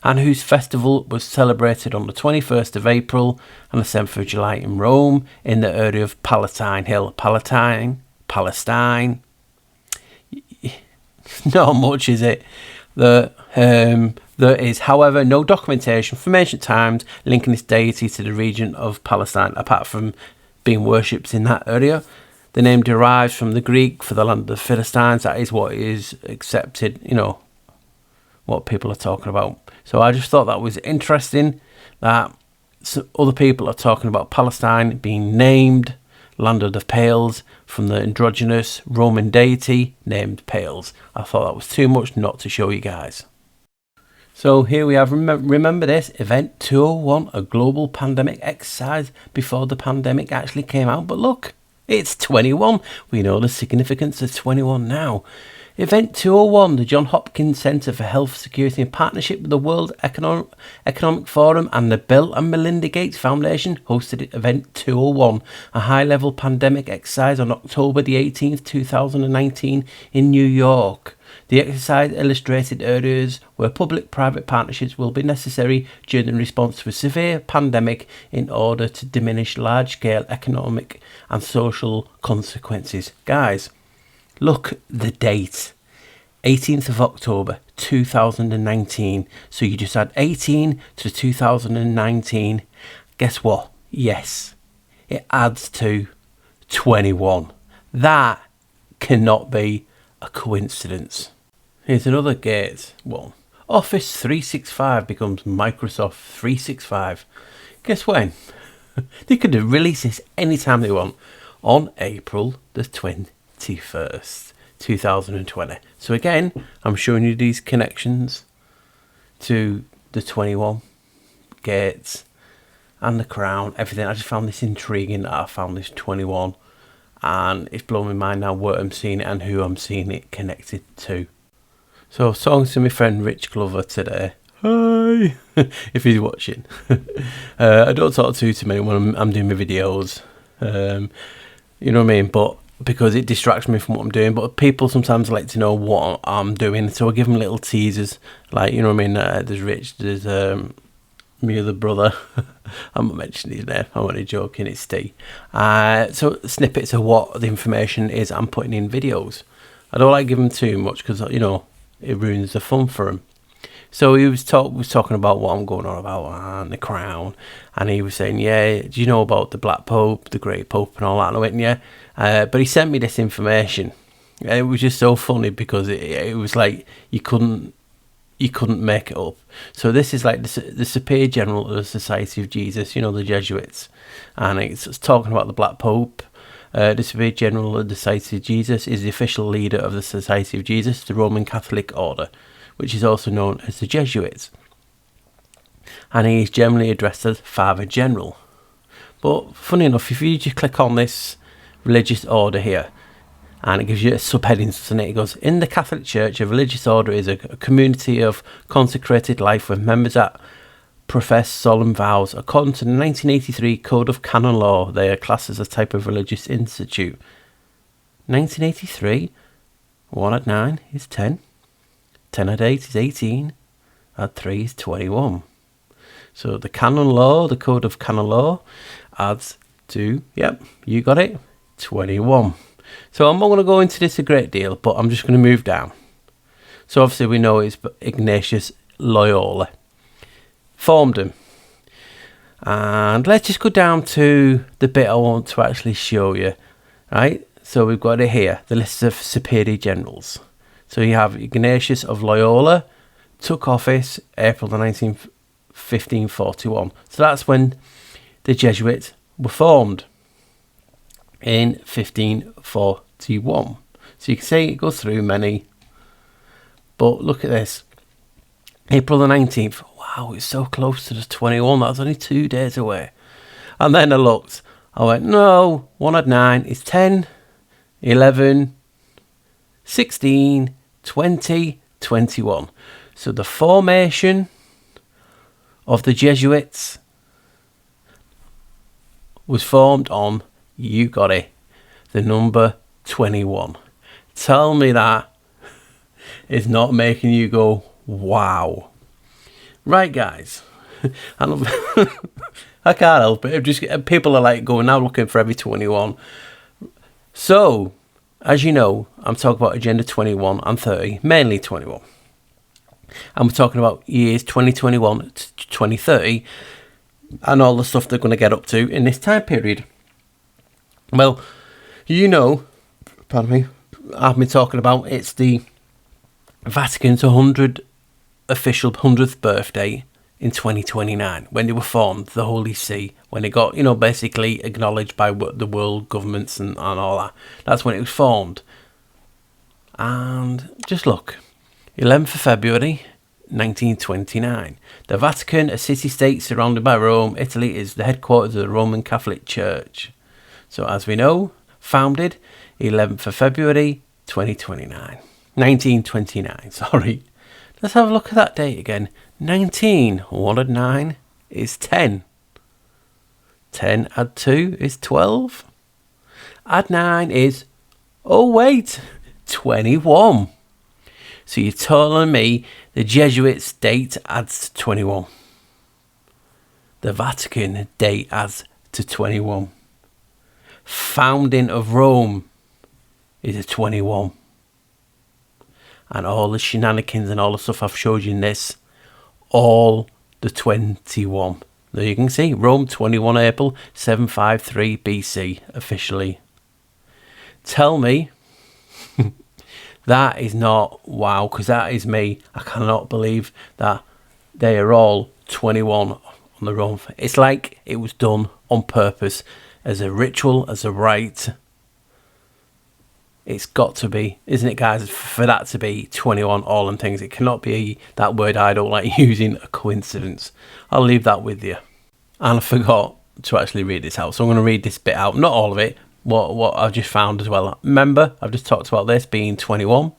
and whose festival was celebrated on the 21st of April and the 7th of July in Rome in the area of Palatine Hill. Palestine. Not much, is it? There is, however, no documentation from ancient times linking this deity to the region of Palestine, apart from being worshipped in that area. The name derives from the Greek for the land of the Philistines. That is what is accepted, what people are talking about. So I just thought that was interesting that other people are talking about Palestine being named land of the Pales from the androgynous Roman deity named Pales. I thought that was too much not to show you guys. So here we have, remember this, Event 201, a global pandemic exercise before the pandemic actually came out. But look, it's 21. We know the significance of 21 now. Event 201, the Johns Hopkins Centre for Health Security in partnership with the World Economic Forum and the Bill and Melinda Gates Foundation hosted Event 201, a high-level pandemic exercise on October the 18th, 2019 in New York. The exercise illustrated areas where public-private partnerships will be necessary during the response to a severe pandemic in order to diminish large-scale economic and social consequences. Guys, look the date, 18th of October 2019. So you just add 18 to 2019. Guess what? Yes, it adds to 21. That cannot be a coincidence. Here's another Gates one. Office 365 becomes Microsoft 365. Guess when? They could have released this anytime they want on April the 21st, 2020. So again, I'm showing you these connections to the 21, Gates and the Crown, everything. I just found this intriguing that I found this 21, and it's blown my mind now where I'm seeing it and who I'm seeing it connected to. So I was talking to my friend Rich Glover today. Hi, if he's watching. I don't talk to too many when I'm doing my videos. You know what I mean? But because it distracts me from what I'm doing. But people sometimes like to know what I'm doing, so I give them little teasers. Like, you know what I mean? There's Rich, there's my other brother. I'm not mentioning his name, I'm only joking, it's Steve. So snippets of what the information is I'm putting in videos. I don't like giving them too much because, it ruins the fun for him. So he was talking about what I'm going on about and the Crown, and he was saying, yeah, do you know about the Black Pope, the Great Pope and all that? And I went, yeah. But he sent me this information. It was just so funny because it was like you couldn't make it up. So this is like the Superior General of the Society of Jesus, the Jesuits, and it's talking about the Black Pope. The Superior General of the Society of Jesus is the official leader of the Society of Jesus, the Roman Catholic Order, which is also known as the Jesuits. And he is generally addressed as Father General. But funny enough, if you just click on this religious order here, and it gives you a subheading, and it goes, in the Catholic Church, a religious order is a community of consecrated life with members that profess solemn vows. According to the 1983 Code of Canon Law, they are classed as a type of religious institute. 1983, 1 add 9 is 10. 10 add 8 is 18. Add 3 is 21. So the Canon Law, the Code of Canon Law, adds to, yep, you got it, 21. So I'm not going to go into this a great deal, but I'm just going to move down. So obviously we know it's Ignatius Loyola formed him. And let's just go down to the bit I want to actually show you. Right? So we've got it here, the list of superior generals. So you have Ignatius of Loyola, took office April the 19th, 1541. So that's when the Jesuits were formed in 1541. So you can see it goes through many. But look at this. April the 19th. Wow, it's so close to the 21. That's only 2 days away. And then I looked. I went, no, 1 add 9 is 10, 11, 16, 20, 21. So the formation of the Jesuits was formed on, you got it, the number 21. Tell me that is not making you go, wow. Right, guys. I love I can't help it. Just people are like going now looking for every 21. So, as you know, I'm talking about Agenda 21 and 30, mainly 21. And we're talking about years 2021 to 2030 and all the stuff they're going to get up to in this time period. Well, you know, pardon me, I've been talking about it's the Vatican's 100th official 100th birthday in 2029 when they were formed, the Holy See, when it got, basically acknowledged by the world governments and all that. That's when it was formed. And just look, 11th of February 1929. The Vatican, a city-state surrounded by Rome, Italy, is the headquarters of the Roman Catholic Church. So as we know, founded 11th of February 1929, sorry. Let's have a look at that date again. 19, 1 and 9 is 10. 10 add 2 is 12. Add 9 is, 21. So you're telling me the Jesuits' date adds to 21. The Vatican date adds to 21. Founding of Rome is a 21. And all the shenanigans and all the stuff I've showed you in this, all the 21. There you can see, Rome 21 April 753 BC officially. Tell me that is not wow, because that is me. I cannot believe that they are all 21 on the Rome. It's like it was done on purpose as a ritual, as a rite. It's got to be, isn't it, guys, for that to be 21 all and things. It cannot be that word I don't like using, a coincidence. I'll leave that with you. And I forgot to actually read this out, so I'm going to read this bit out. Not all of it, what I've just found as well. Remember, I've just talked about this being 21,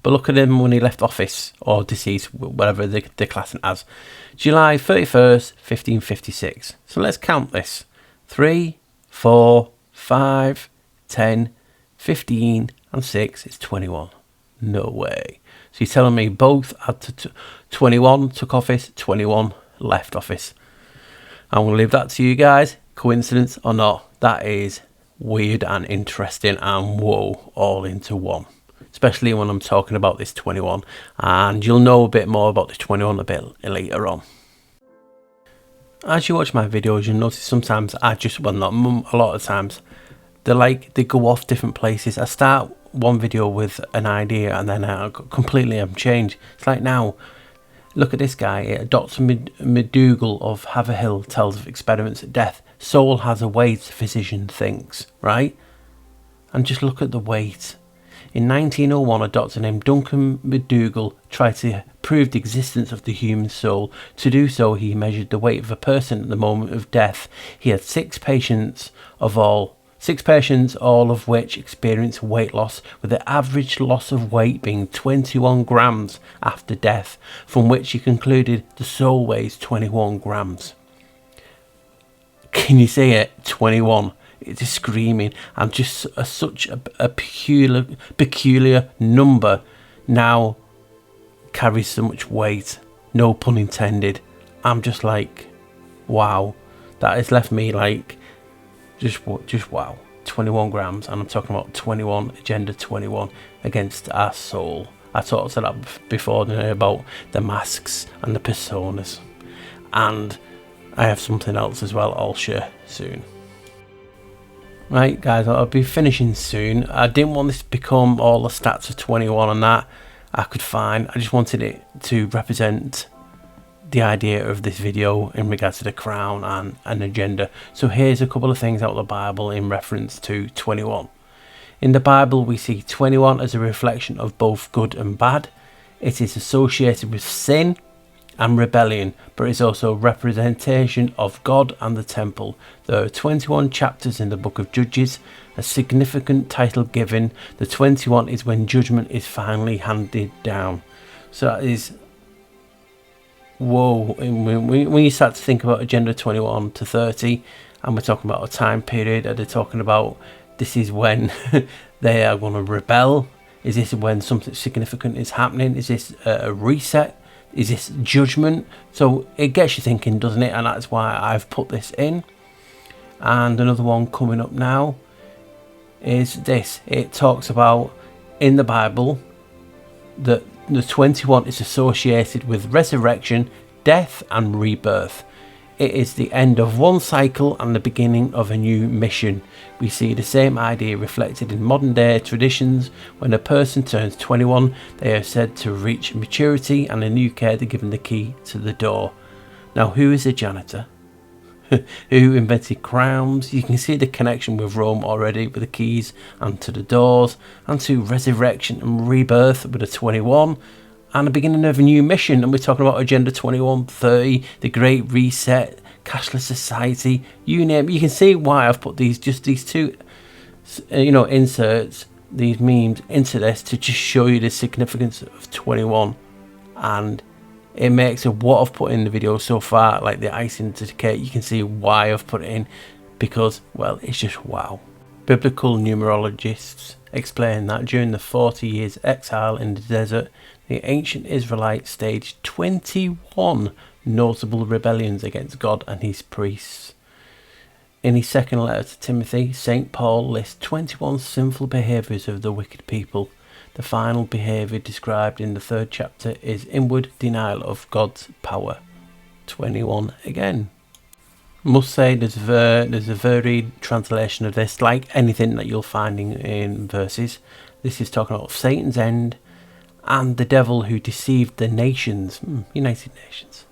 but look at him when he left office, or deceased, whatever they're classing as. July 31st, 1556. So let's count this. 3, 4, 5, 10, 15 and 6 is 21. No way. So you're telling me both had to 21 took office, 21 left office. I'm going to leave that to you guys. Coincidence or not, that is weird and interesting and whoa, all into one. Especially when I'm talking about this 21. And you'll know a bit more about this 21 a bit later on. As you watch my videos, you'll notice sometimes a lot of times, they go off different places. I start one video with an idea and then I completely change. It's like now, look at this guy, Dr. McDougall of Haverhill tells of experiments at death. Soul has a weight, physician thinks, right? And just look at the weight. In 1901, a doctor named Duncan McDougall tried to prove the existence of the human soul. To do so, he measured the weight of a person at the moment of death. He had 6 patients, all of which experienced weight loss, with the average loss of weight being 21 grams after death, from which he concluded the soul weighs 21 grams. Can you see it? 21. It's just screaming, and just such a peculiar number now carries so much weight. No pun intended. I'm just like, wow. That has left me like, just wow. 21 grams, and I'm talking about 21, Agenda 21 against our soul. I talked to that before, didn't I, about the masks and the personas. And I have something else as well I'll share soon. Right, guys, I'll be finishing soon. I didn't want this to become all the stats of 21 and that I could find. I just wanted it to represent the idea of this video in regards to the crown and an agenda. So here's a couple of things out of the Bible in reference to 21. In the Bible, we see 21 as a reflection of both good and bad. It is associated with sin and rebellion, but it's also a representation of God and the temple. There are 21 chapters in the book of Judges, a significant title given. The 21 is when judgment is finally handed down. So that is, whoa, when you start to think about Agenda 21 to 30, and we're talking about a time period, are they talking about this is when they are going to rebel? Is this when something significant is happening? Is this a reset Is this judgment? So it gets you thinking, doesn't it? And that's why I've put this in. And another one coming up now is this. It talks about in the Bible that the 21 is associated with resurrection, death and rebirth. It is the end of one cycle and the beginning of a new mission. We see the same idea reflected in modern day traditions. When a person turns 21, they are said to reach maturity, and in the UK they're given the key to the door. Now, who is a janitor? Who invented crowns? You can see the connection with Rome already, with the keys and to the doors, and to resurrection and rebirth with a 21. And the beginning of a new mission, and we're talking about Agenda 2130, the Great Reset, cashless society, you name it. You can see why I've put these two, inserts, these memes into this to just show you the significance of 21, and it makes what I've put in the video so far, like the icing to the cake. You can see why I've put it in, because, well, it's just wow. Biblical numerologists explain that during the 40 years exile in the desert, the ancient Israelites staged 21 notable rebellions against God and his priests. In his second letter to Timothy, St. Paul lists 21 sinful behaviours of the wicked people. The final behaviour described in the 3rd chapter is inward denial of God's power. 21 again. Must say there's a varied translation of this, like anything that you'll find in verses. This is talking about Satan's end and the devil who deceived the nations. United Nations.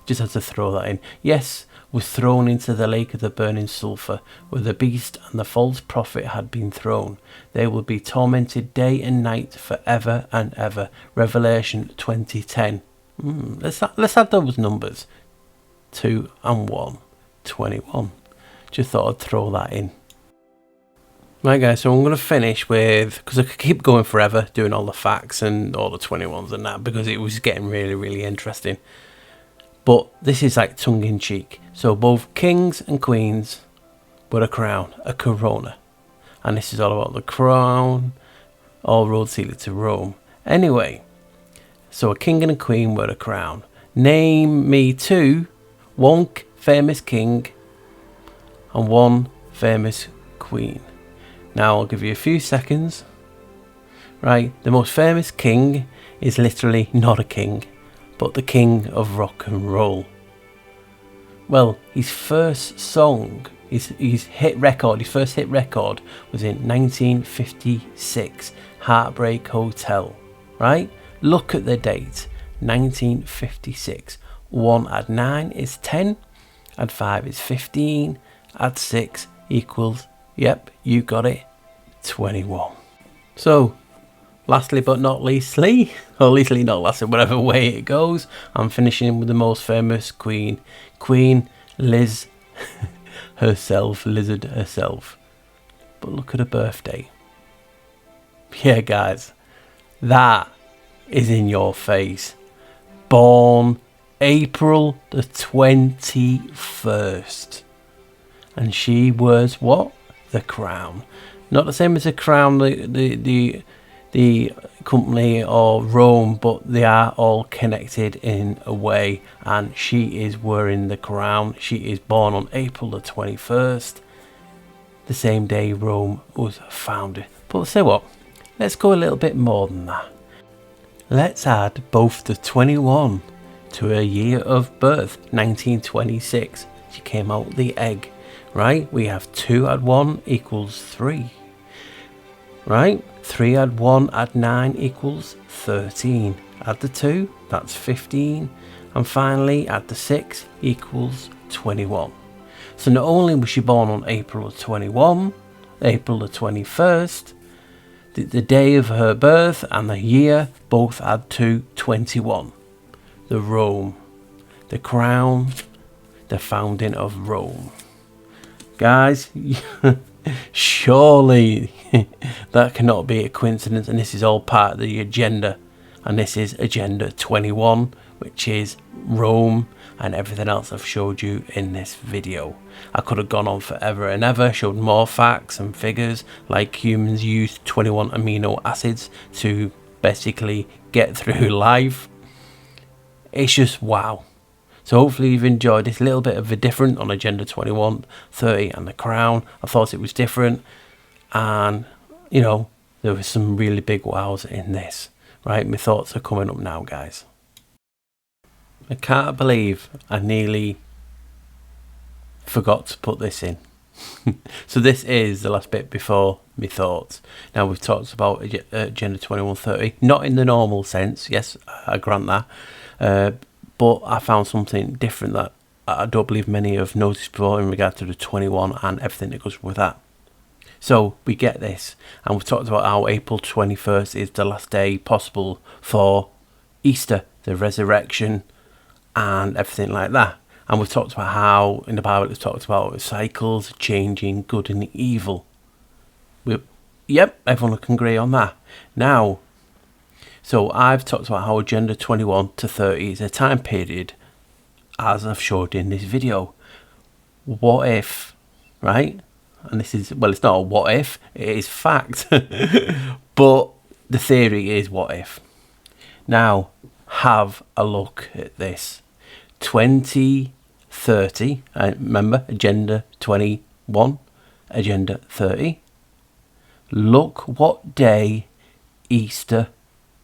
Just had to throw that in. Yes, was thrown into the lake of the burning sulphur, where the beast and the false prophet had been thrown. They will be tormented day and night forever and ever. Revelation 20:10. Let's add those numbers. 2 and 1. 21. Just thought I'd throw that in. Right guys, so I'm going to finish with, because I could keep going forever doing all the facts and all the 21s and that, because it was getting really, really interesting. But this is like tongue-in-cheek. So both kings and queens were a crown, a corona. And this is all about the crown. All roads lead to Rome. Anyway, so a king and a queen were a crown. Name me two, one famous king and one famous queen. Now I'll give you a few seconds. Right, the most famous king is literally not a king, but the king of rock and roll. Well, his first song, his first hit record was in 1956, Heartbreak Hotel. Right, look at the date, 1956. 1 add 9 is 10, add 5 is 15, add 6 equals, yep, you got it, 21. So, lastly but not leastly, or leastly not lastly, whatever way it goes, I'm finishing with the most famous queen, Queen Liz herself, Lizard herself. But look at her birthday. Yeah guys, that is in your face. Born April the 21st. And she wears what? The crown. Not the same as the crown, the company or Rome, but they are all connected in a way. And she is wearing the crown. She is born on April the 21st, the same day Rome was founded. But say what? Let's go a little bit more than that. Let's add both the 21 to her year of birth, 1926. She came out the egg. Right, we have 2 add 1 equals 3. Right, 3 add 1 add 9 equals 13. Add the 2, that's 15. And finally, add the 6 equals 21. So not only was she born on April 21, April the 21st, the day of her birth and the year both add to 21. The Rome, the crown, the founding of Rome. Guys, surely that cannot be a coincidence, and this is all part of the agenda. And this is Agenda 21, which is Rome and everything else I've showed you in this video. I could have gone on forever and ever, showed more facts and figures, like humans use 21 amino acids to basically get through life. It's just wow. So hopefully you've enjoyed this little bit of a different on Agenda 21, 30 and the Crown. I thought it was different, and you know, there was some really big wows in this. Right, my thoughts are coming up now, guys. I can't believe I nearly forgot to put this in. So this is the last bit before my thoughts. Now we've talked about Agenda 2130, not in the normal sense, yes, I grant that, but I found something different that I don't believe many have noticed before in regard to the 21 and everything that goes with that. So we get this, and we've talked about how April 21st is the last day possible for Easter, the resurrection and everything like that. And we've talked about how in the Bible it's talked about cycles changing, good and evil. Yep, everyone can agree on that. Now, so I've talked about how Agenda 21 to 30 is a time period, as I've showed in this video. What if, right? And this is, well, it's not a what if, it is fact. But the theory is what if. Now, have a look at this. 2030, remember, Agenda 21, Agenda 30. Look what day Easter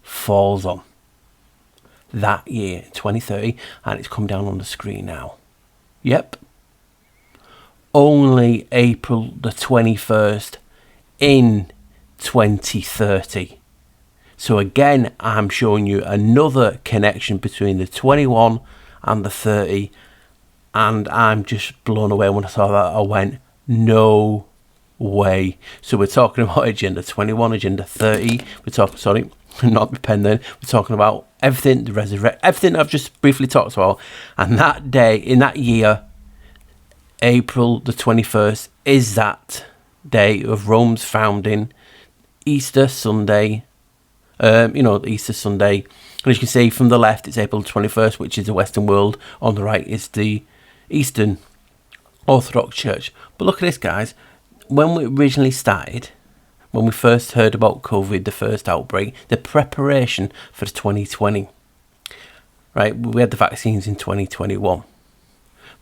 falls on that year, 2030, and it's come down on the screen now. Yep. Only April the 21st in 2030. So again, I'm showing you another connection between the 21 and the 30, and I'm just blown away. When I saw that, I went, no way. So we're talking about Agenda 21, Agenda 30. We're talking, sorry, not my pen then. We're talking about everything, the resurrection, everything I've just briefly talked about. And that day, in that year, April the 21st, is that day of Rome's founding, Easter Sunday. You know, Easter Sunday. And as you can see from the left, it's April 21st, which is the Western world. On the right is the Eastern Orthodox Church. But look at this, guys. When we originally started, when we first heard about COVID, the first outbreak, the preparation for 2020, right? We had the vaccines in 2021.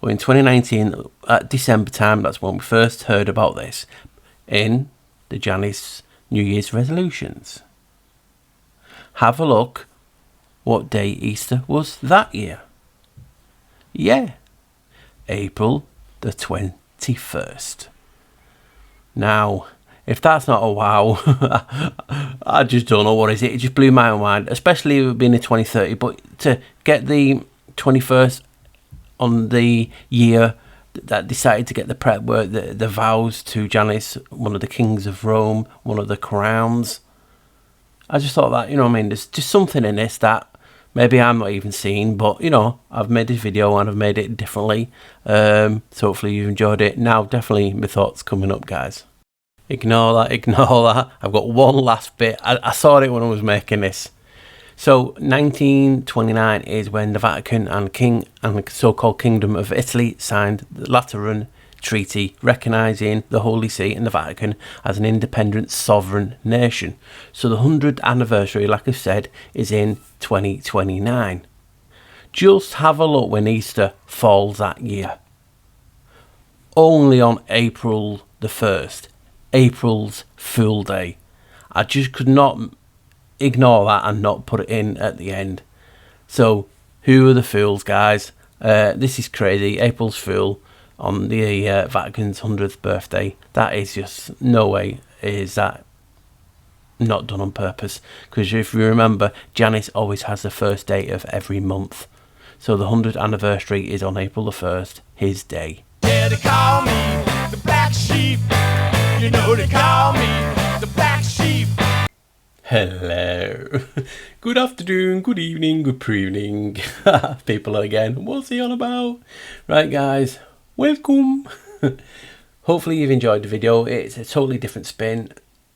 Well, in 2019, at December time, that's when we first heard about this in the Janus New Year's resolutions. Have a look what day Easter was that year. Yeah, April the 21st. Now, if that's not a wow, I just don't know what is it. It just blew my mind, especially it being in 2030. But to get the 21st on the year that decided to get the prep work, the vows to Janus, one of the kings of Rome, one of the crowns. I just thought that, you know what I mean, there's just something in this that maybe I'm not even seeing, but, you know, I've made this video and I've made it differently. So hopefully you've enjoyed it. Now, definitely my thoughts coming up, guys. Ignore that, ignore that. I've got one last bit. I saw it when I was making this. So 1929 is when the Vatican and King and the so-called Kingdom of Italy signed the Lateran Treaty, recognising the Holy See and the Vatican as an independent sovereign nation. So the 100th anniversary, like I said, is in 2029. Just have a look when Easter falls that year. Only on April the 1st, April's Fool Day. I just could not ignore that and not put it in at the end. So who are the fools, guys? This is crazy. April's Fool on the Vatican's 100th birthday. That is just, no way is that not done on purpose. Because if you remember, Janus always has the first day of every month. So the 100th anniversary is on April the 1st, his day. Yeah, they call me the black sheep. You know they call me the black sheep. Hello. Good afternoon, good evening, good pre-evening. People again, what's he on about? Right, guys, welcome. Hopefully you've enjoyed the video. It's a totally different spin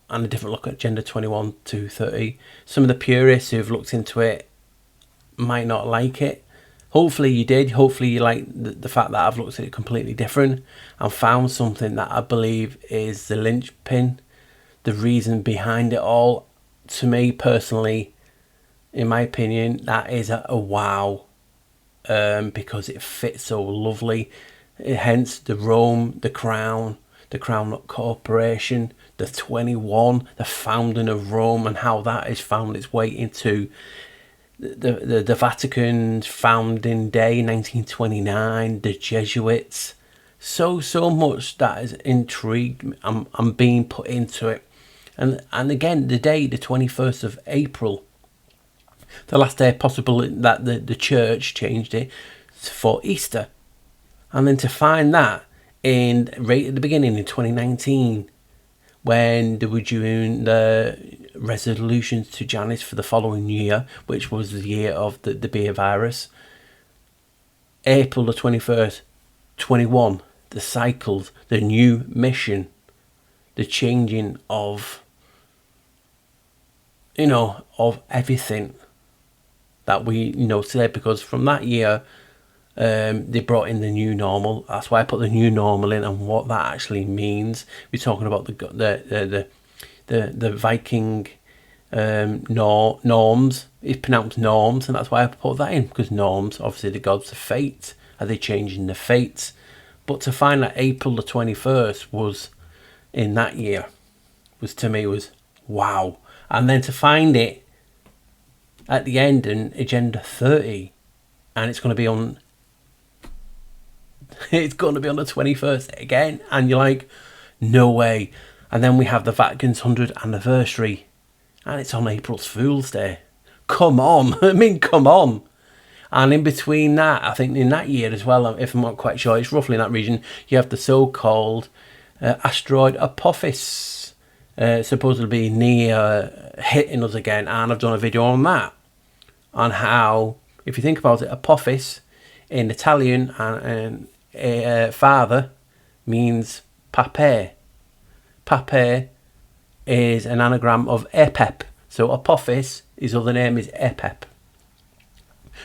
and a different look at Agenda 21 to 30. Some of the purists who've looked into it might not like it. Hopefully you did. Hopefully you like the fact that I've looked at it completely different and found something that I believe is the linchpin, the reason behind it all. To me personally, in my opinion, that is a wow. because it fits so lovely. Hence the Rome, the Crown Corporation, the 21, the founding of Rome, and how that has found its way into the Vatican's founding day, 1929, the Jesuits. So much that has intrigued me. I'm being put into it. And again, the day, the 21st of April, the last day possible that the church changed it for Easter. And then to find that right at the beginning in 2019, when they were doing the resolutions to Janice for the following year, which was the year of the beer virus, April the 21st, 21, the cycles, the new mission, the changing of, of everything that we know today, because from that year, they brought in the new normal. That's why I put the new normal in, and what that actually means. We're talking about the Viking norms. It's pronounced norms, and that's why I put that in, because norms, obviously the gods of fate. Are they changing the fates? But to find that April the 21st was in that year was, to me, was wow. And then to find it at the end in Agenda 30, and it's going to be on the 21st again, and you're like, no way. And then we have the Vatican's 100th anniversary, and it's on April's Fool's Day. Come on. I mean, come on. And in between that, I think in that year as well, if I'm not quite sure, it's roughly in that region, you have the so-called asteroid Apophis, supposedly near hitting us again. And I've done a video on that, on how, if you think about it, Apophis in Italian and father means pape. Pape is an anagram of Epep. So Apophis, his other name is Epep.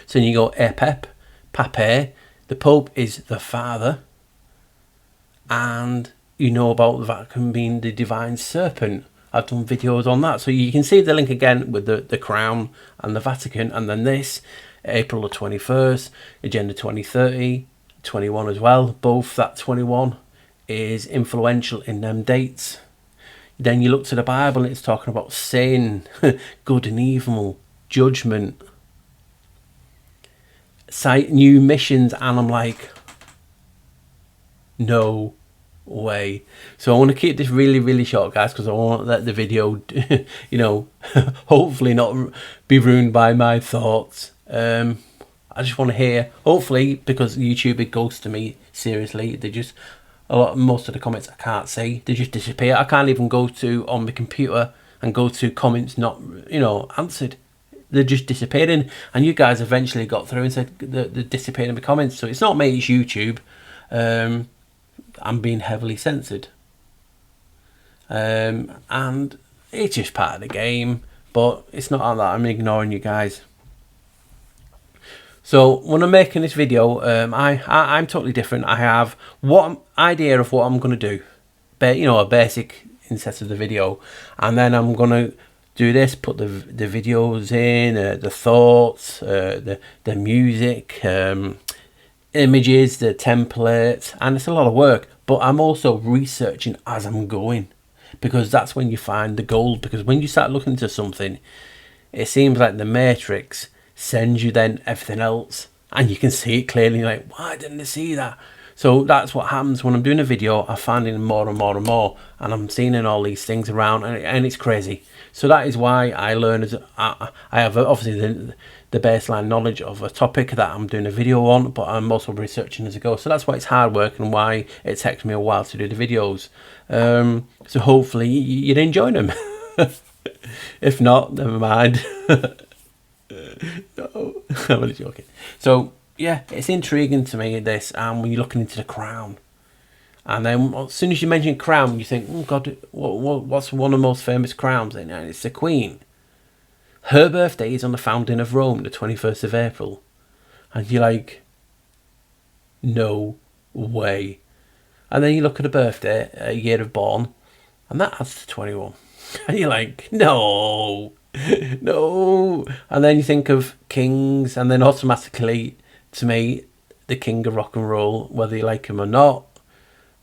So you go Epep, Pape, the Pope is the father, and you know about the Vatican being the divine serpent. I've done videos on that, so you can see the link again with the crown and the Vatican, and then this, April the 21st, Agenda 2030, 21 as well, both that 21 is influential in them dates. Then you look to the Bible and it's talking about sin, good and evil, judgment, new missions, and I'm like, no way. So I want to keep this really short, guys, because I want to let the video hopefully not be ruined by my thoughts. I just want to hear, hopefully, because YouTube, it goes to me seriously, they just, most of the comments I can't see, they just disappear. I can't even go to on the computer and go to comments not answered. They're just disappearing, and you guys eventually got through and said they're disappearing in the comments. So it's not me, it's YouTube. I'm being heavily censored, and it's just part of the game. But it's not like that I'm ignoring you guys. So when I'm making this video, I'm totally different. I have what idea of what I'm going to do, a basic inset of the video, and then I'm going to do this, put the videos in, the thoughts, the music, images, the templates, and it's a lot of work. But I'm also researching as I'm going, because that's when you find the gold. Because when you start looking into something, it seems like the Matrix sends you then everything else, and you can see it clearly. You're like, why didn't I see that? So that's what happens when I'm doing a video. I'm finding more and more and more, and I'm seeing all these things around, and it's crazy. So that is why I learn as I have obviously the baseline knowledge of a topic that I'm doing a video on, but I'm also researching as I go. So that's why it's hard work and why it takes me a while to do the videos. So hopefully you're enjoying them. If not, never mind. No, I'm only joking. So yeah, it's intriguing to me, this, and when you're looking into the crown, and then as soon as you mention crown, you think, oh God, what's one of the most famous crowns? And it's the Queen. Her birthday is on the founding of Rome, the 21st of April, and you're like, no way. And then you look at a birthday, a year of born, and that adds to 21, and you're like, no. And then you think of kings, and then automatically to me, the king of rock and roll, whether you like him or not.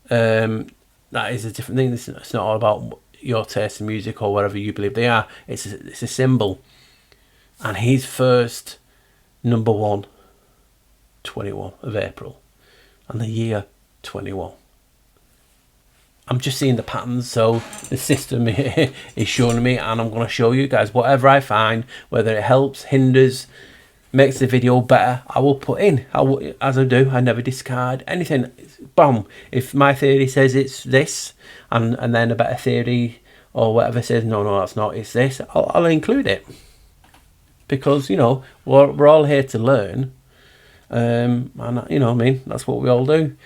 That is a different thing. It's not all about your taste in music or whatever you believe they are. It's a symbol. And he's first number one, 21 of April, and the year 21. I'm just seeing the patterns, so the system is showing me, and I'm going to show you guys whatever I find, whether it helps, hinders, makes the video better, I will put in. As I do, I never discard anything. Bam. If my theory says it's this, and then a better theory or whatever says no, that's not, it's this, I'll include it, because you know we're all here to learn, and you know what I mean, that's what we all do.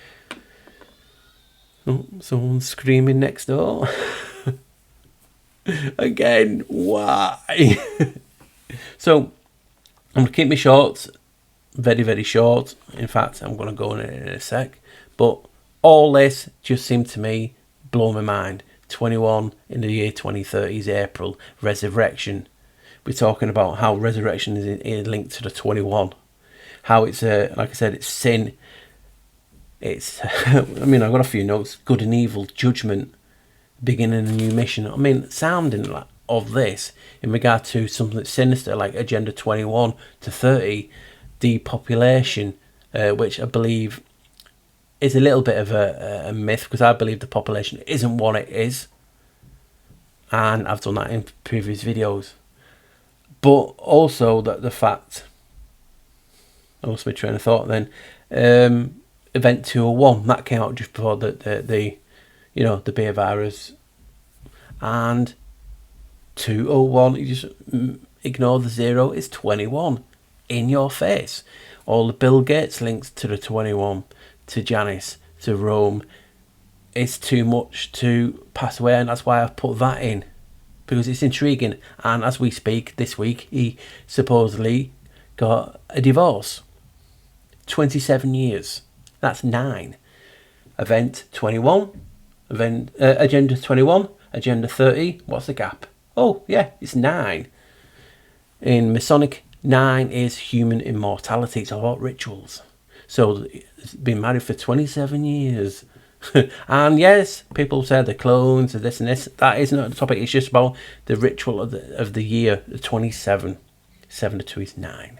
Oh, someone's screaming next door. Again, why? So I'm going to keep my shorts very, very short. In fact, I'm going to go in it in a sec. But all this just seemed to me blow my mind. 21 in the year 2030 is April. Resurrection. We're talking about how resurrection is linked to the 21. How it's, like I said, it's sin. It's, I mean, I've got a few notes. Good and evil, judgment, beginning a new mission. I mean, sounding like of this in regard to something sinister like Agenda 21 to 30, depopulation, which I believe is a little bit of a myth, because I believe the population isn't what it is, and I've done that in previous videos. But also that the fact, I lost my train of thought then. Event 201, that came out just before the you know, the beer virus, and 201, you just ignore the zero, it's 21 in your face. All the Bill Gates links to the 21, to Janice, to Rome. It's too much to pass away, and that's why I've put that in, because it's intriguing. And as we speak this week, he supposedly got a divorce. 27 years, that's 9. Event 21, Agenda 21, Agenda 30, what's the gap? Oh yeah, it's 9. In Masonic, 9 is human immortality. It's all about rituals. So it's been married for 27 years. And yes, people say the clones and this and this. That is not the topic. It's just about the ritual of the year, the 27. 7 to 2 is 9.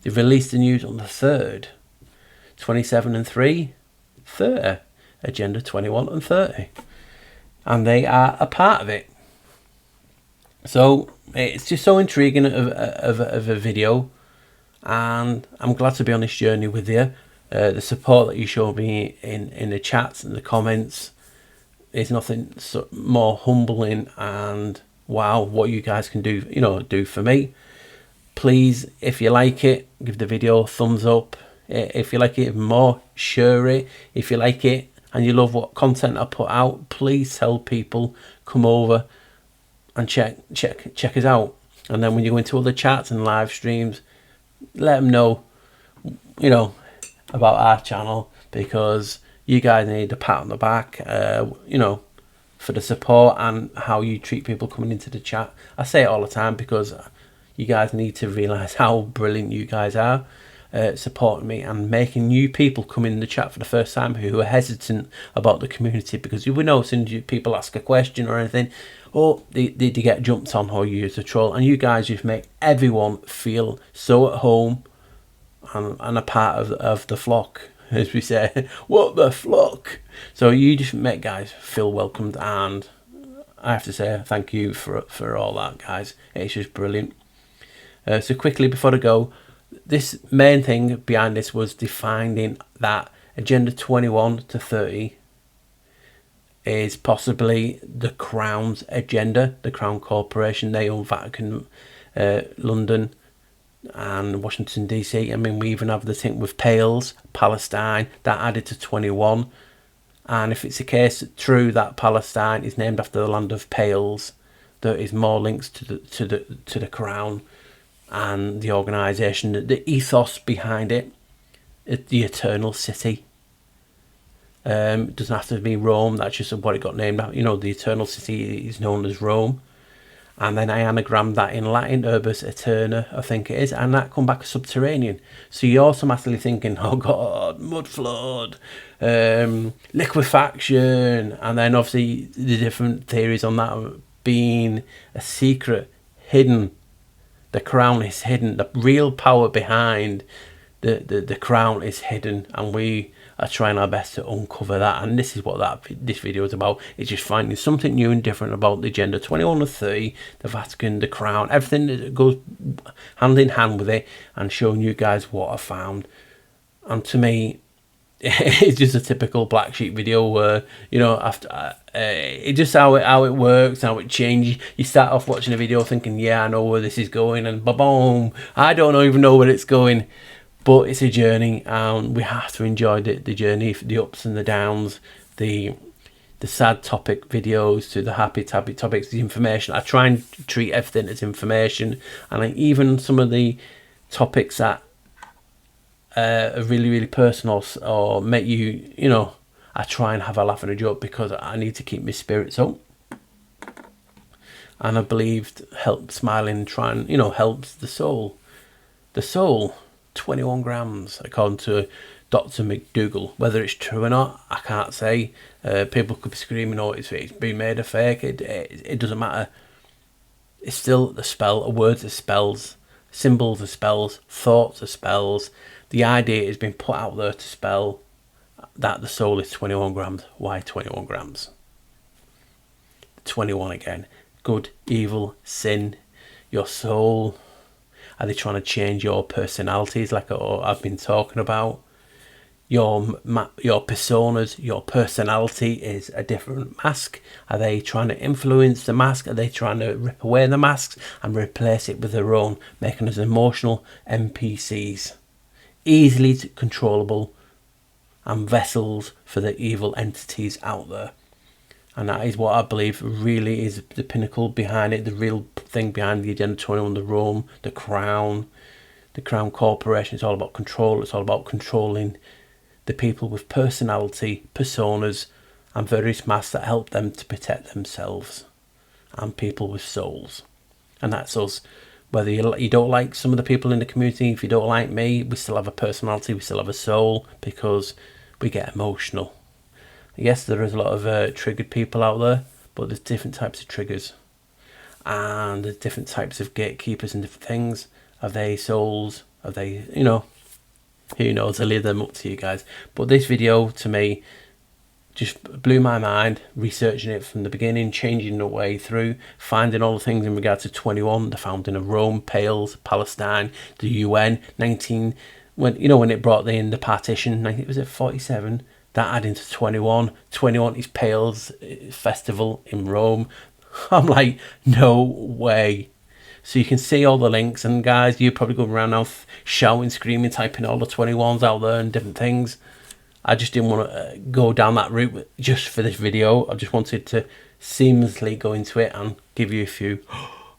They released the news on the 3rd. 27 and 3, 30. Agenda 21 and 30. And they are a part of it. So it's just so intriguing of a video, and I'm glad to be on this journey with you. The support that you show me in the chats and the comments is nothing more humbling, and wow, what you guys can do, you know, do for me. Please, if you like it, give the video a thumbs up. If you like it even more, share it. If you like it and you love what content I put out, please tell people, come over and check us out. And then when you go into other chats and live streams, let them know, you know, about our channel, because you guys need a pat on the back, you know, for the support and how you treat people coming into the chat. I say it all the time because you guys need to realise how brilliant you guys are, supporting me and making new people come in the chat for the first time who are hesitant about the community, because we know as soon as people ask a question or anything, or they get jumped on or you use a troll, and you guys just make everyone feel so at home and a part of the flock, as we say. What the flock? So you just make guys feel welcomed, and I have to say thank you for all that, guys. It's just brilliant. So quickly before I go, this main thing behind this was defining that Agenda 21 to 30 is possibly the Crown's agenda. The Crown Corporation, they own Vatican, London and Washington DC. I mean, we even have the thing with Pales, Palestine, that added to 21. And if it's a case true that Palestine is named after the land of Pales, there is more links to the Crown and the organisation, the ethos behind it, the Eternal City. It doesn't have to be Rome, that's just what it got named after. You know, the Eternal City is known as Rome. and then I anagrammed that in Latin, Urbis Eterna, I think it is, and that come back subterranean. So you're automatically thinking, oh God, mud flood, liquefaction, and then obviously the different theories on that being a secret, hidden. The crown is hidden. The real power behind the crown is hidden, and we are trying our best to uncover that. And this is what this video is about. It's just finding something new and different about the Agenda 21 and 30, the Vatican, the crown, everything that goes hand in hand with it, and showing you guys what I found. And to me, it's just a typical black sheep video where, you know, after it just how it works, how it changes. You start off watching a video thinking, yeah, I know where this is going, and boom, I don't even know where it's going. But it's a journey, and we have to enjoy the journey, the ups and the downs, the sad topic videos to the happy topics, the information. I try and treat everything as information, and even some of the topics that are really, really personal or make you, you know, I try and have a laugh and a joke, because I need to keep my spirits up. And I believed smiling, trying, you know, helps the soul. The soul. 21 grams according to Dr. McDougall. Whether it's true or not, I can't say. People could be screaming, oh, it's been made a fake. It doesn't matter. It's still a spell. A word are spells, symbols are spells, thoughts are spells. The idea has been put out there to spell that the soul is 21 grams. Why 21 grams? 21 again. Good, evil, sin, your soul. Are they trying to change your personalities, like I've been talking about? Your personas, your personality is a different mask. Are they trying to influence the mask? Are they trying to rip away the masks and replace it with their own, making us emotional NPCs, easily controllable, and vessels for the evil entities out there? And that is what I believe really is the pinnacle behind it, the real thing behind the Agenda 21, the Rome, the Crown Corporation. It's all about control. It's all about controlling the people with personality, personas, and various masks that help them to protect themselves, and people with souls. And that's us. Whether you don't like some of the people in the community, if you don't like me, we still have a personality, we still have a soul, because we get emotional. Yes, there is a lot of triggered people out there, but there's different types of triggers, and there's different types of gatekeepers and different things. Are they souls? Are they, you know, who knows? I leave them up to you guys. But this video, to me, just blew my mind, researching it from the beginning, changing the way through, finding all the things in regard to 21, the founding of Rome, Pales, Palestine, the UN, when it brought in the partition, was it 47? That adding to 21. 21 is Pales festival in Rome. I'm like, no way. So you can see all the links, and guys, you're probably going around now shouting, screaming, typing all the 21s out there and different things. I just didn't want to go down that route just for this video. I just wanted to seamlessly go into it and give you a few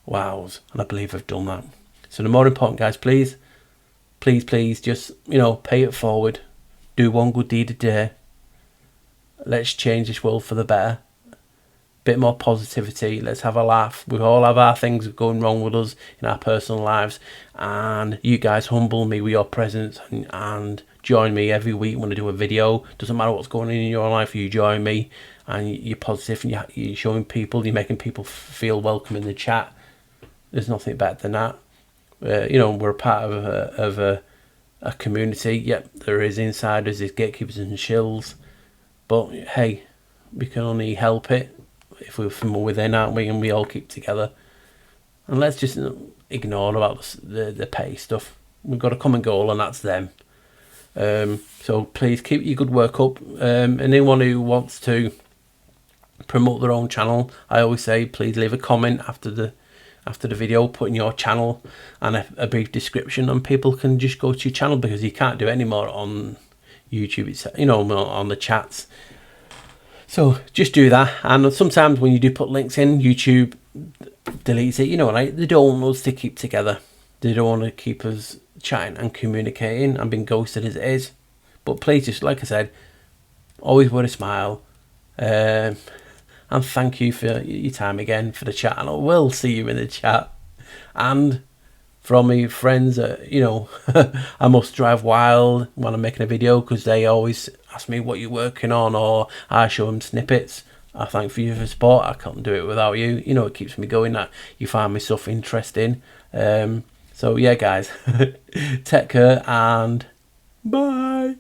wows, and I believe I've done that. So the more important, guys, please, just, pay it forward. Do one good deed a day. Let's change this world for the better. Bit more positivity. Let's have a laugh. We all have our things going wrong with us in our personal lives, and you guys humble me with your presence and join me every week when I do a video. Doesn't matter what's going on in your life, you join me, and you're positive, and you're showing people, you're making people feel welcome in the chat. There's nothing better than that. We're a part of a community. Yep, there is insiders, there's gatekeepers and shills, but hey, we can only help it if we're from within, aren't we? And we all keep together. And let's just ignore about the pay stuff. We've got a common goal, and that's them. So please keep your good work up. Anyone who wants to promote their own channel, I always say, please leave a comment after the video, put in your channel and a brief description, and people can just go to your channel, because you can't do it anymore on YouTube. It's on the chats. So just do that. And sometimes when you do put links in, YouTube deletes it. They don't want us to keep together. They don't want to keep us chatting and communicating and being ghosted as it is. But please, just like I said, always wear a smile. And thank you for your time again for the chat, and I will see you in the chat. And for all my friends, you know, I must drive wild when I'm making a video, because they always ask me what you're working on, or I show them snippets. I thank you for your support. I can't do it without you. You know, it keeps me going, that you find my stuff interesting. So yeah, guys, take care and bye.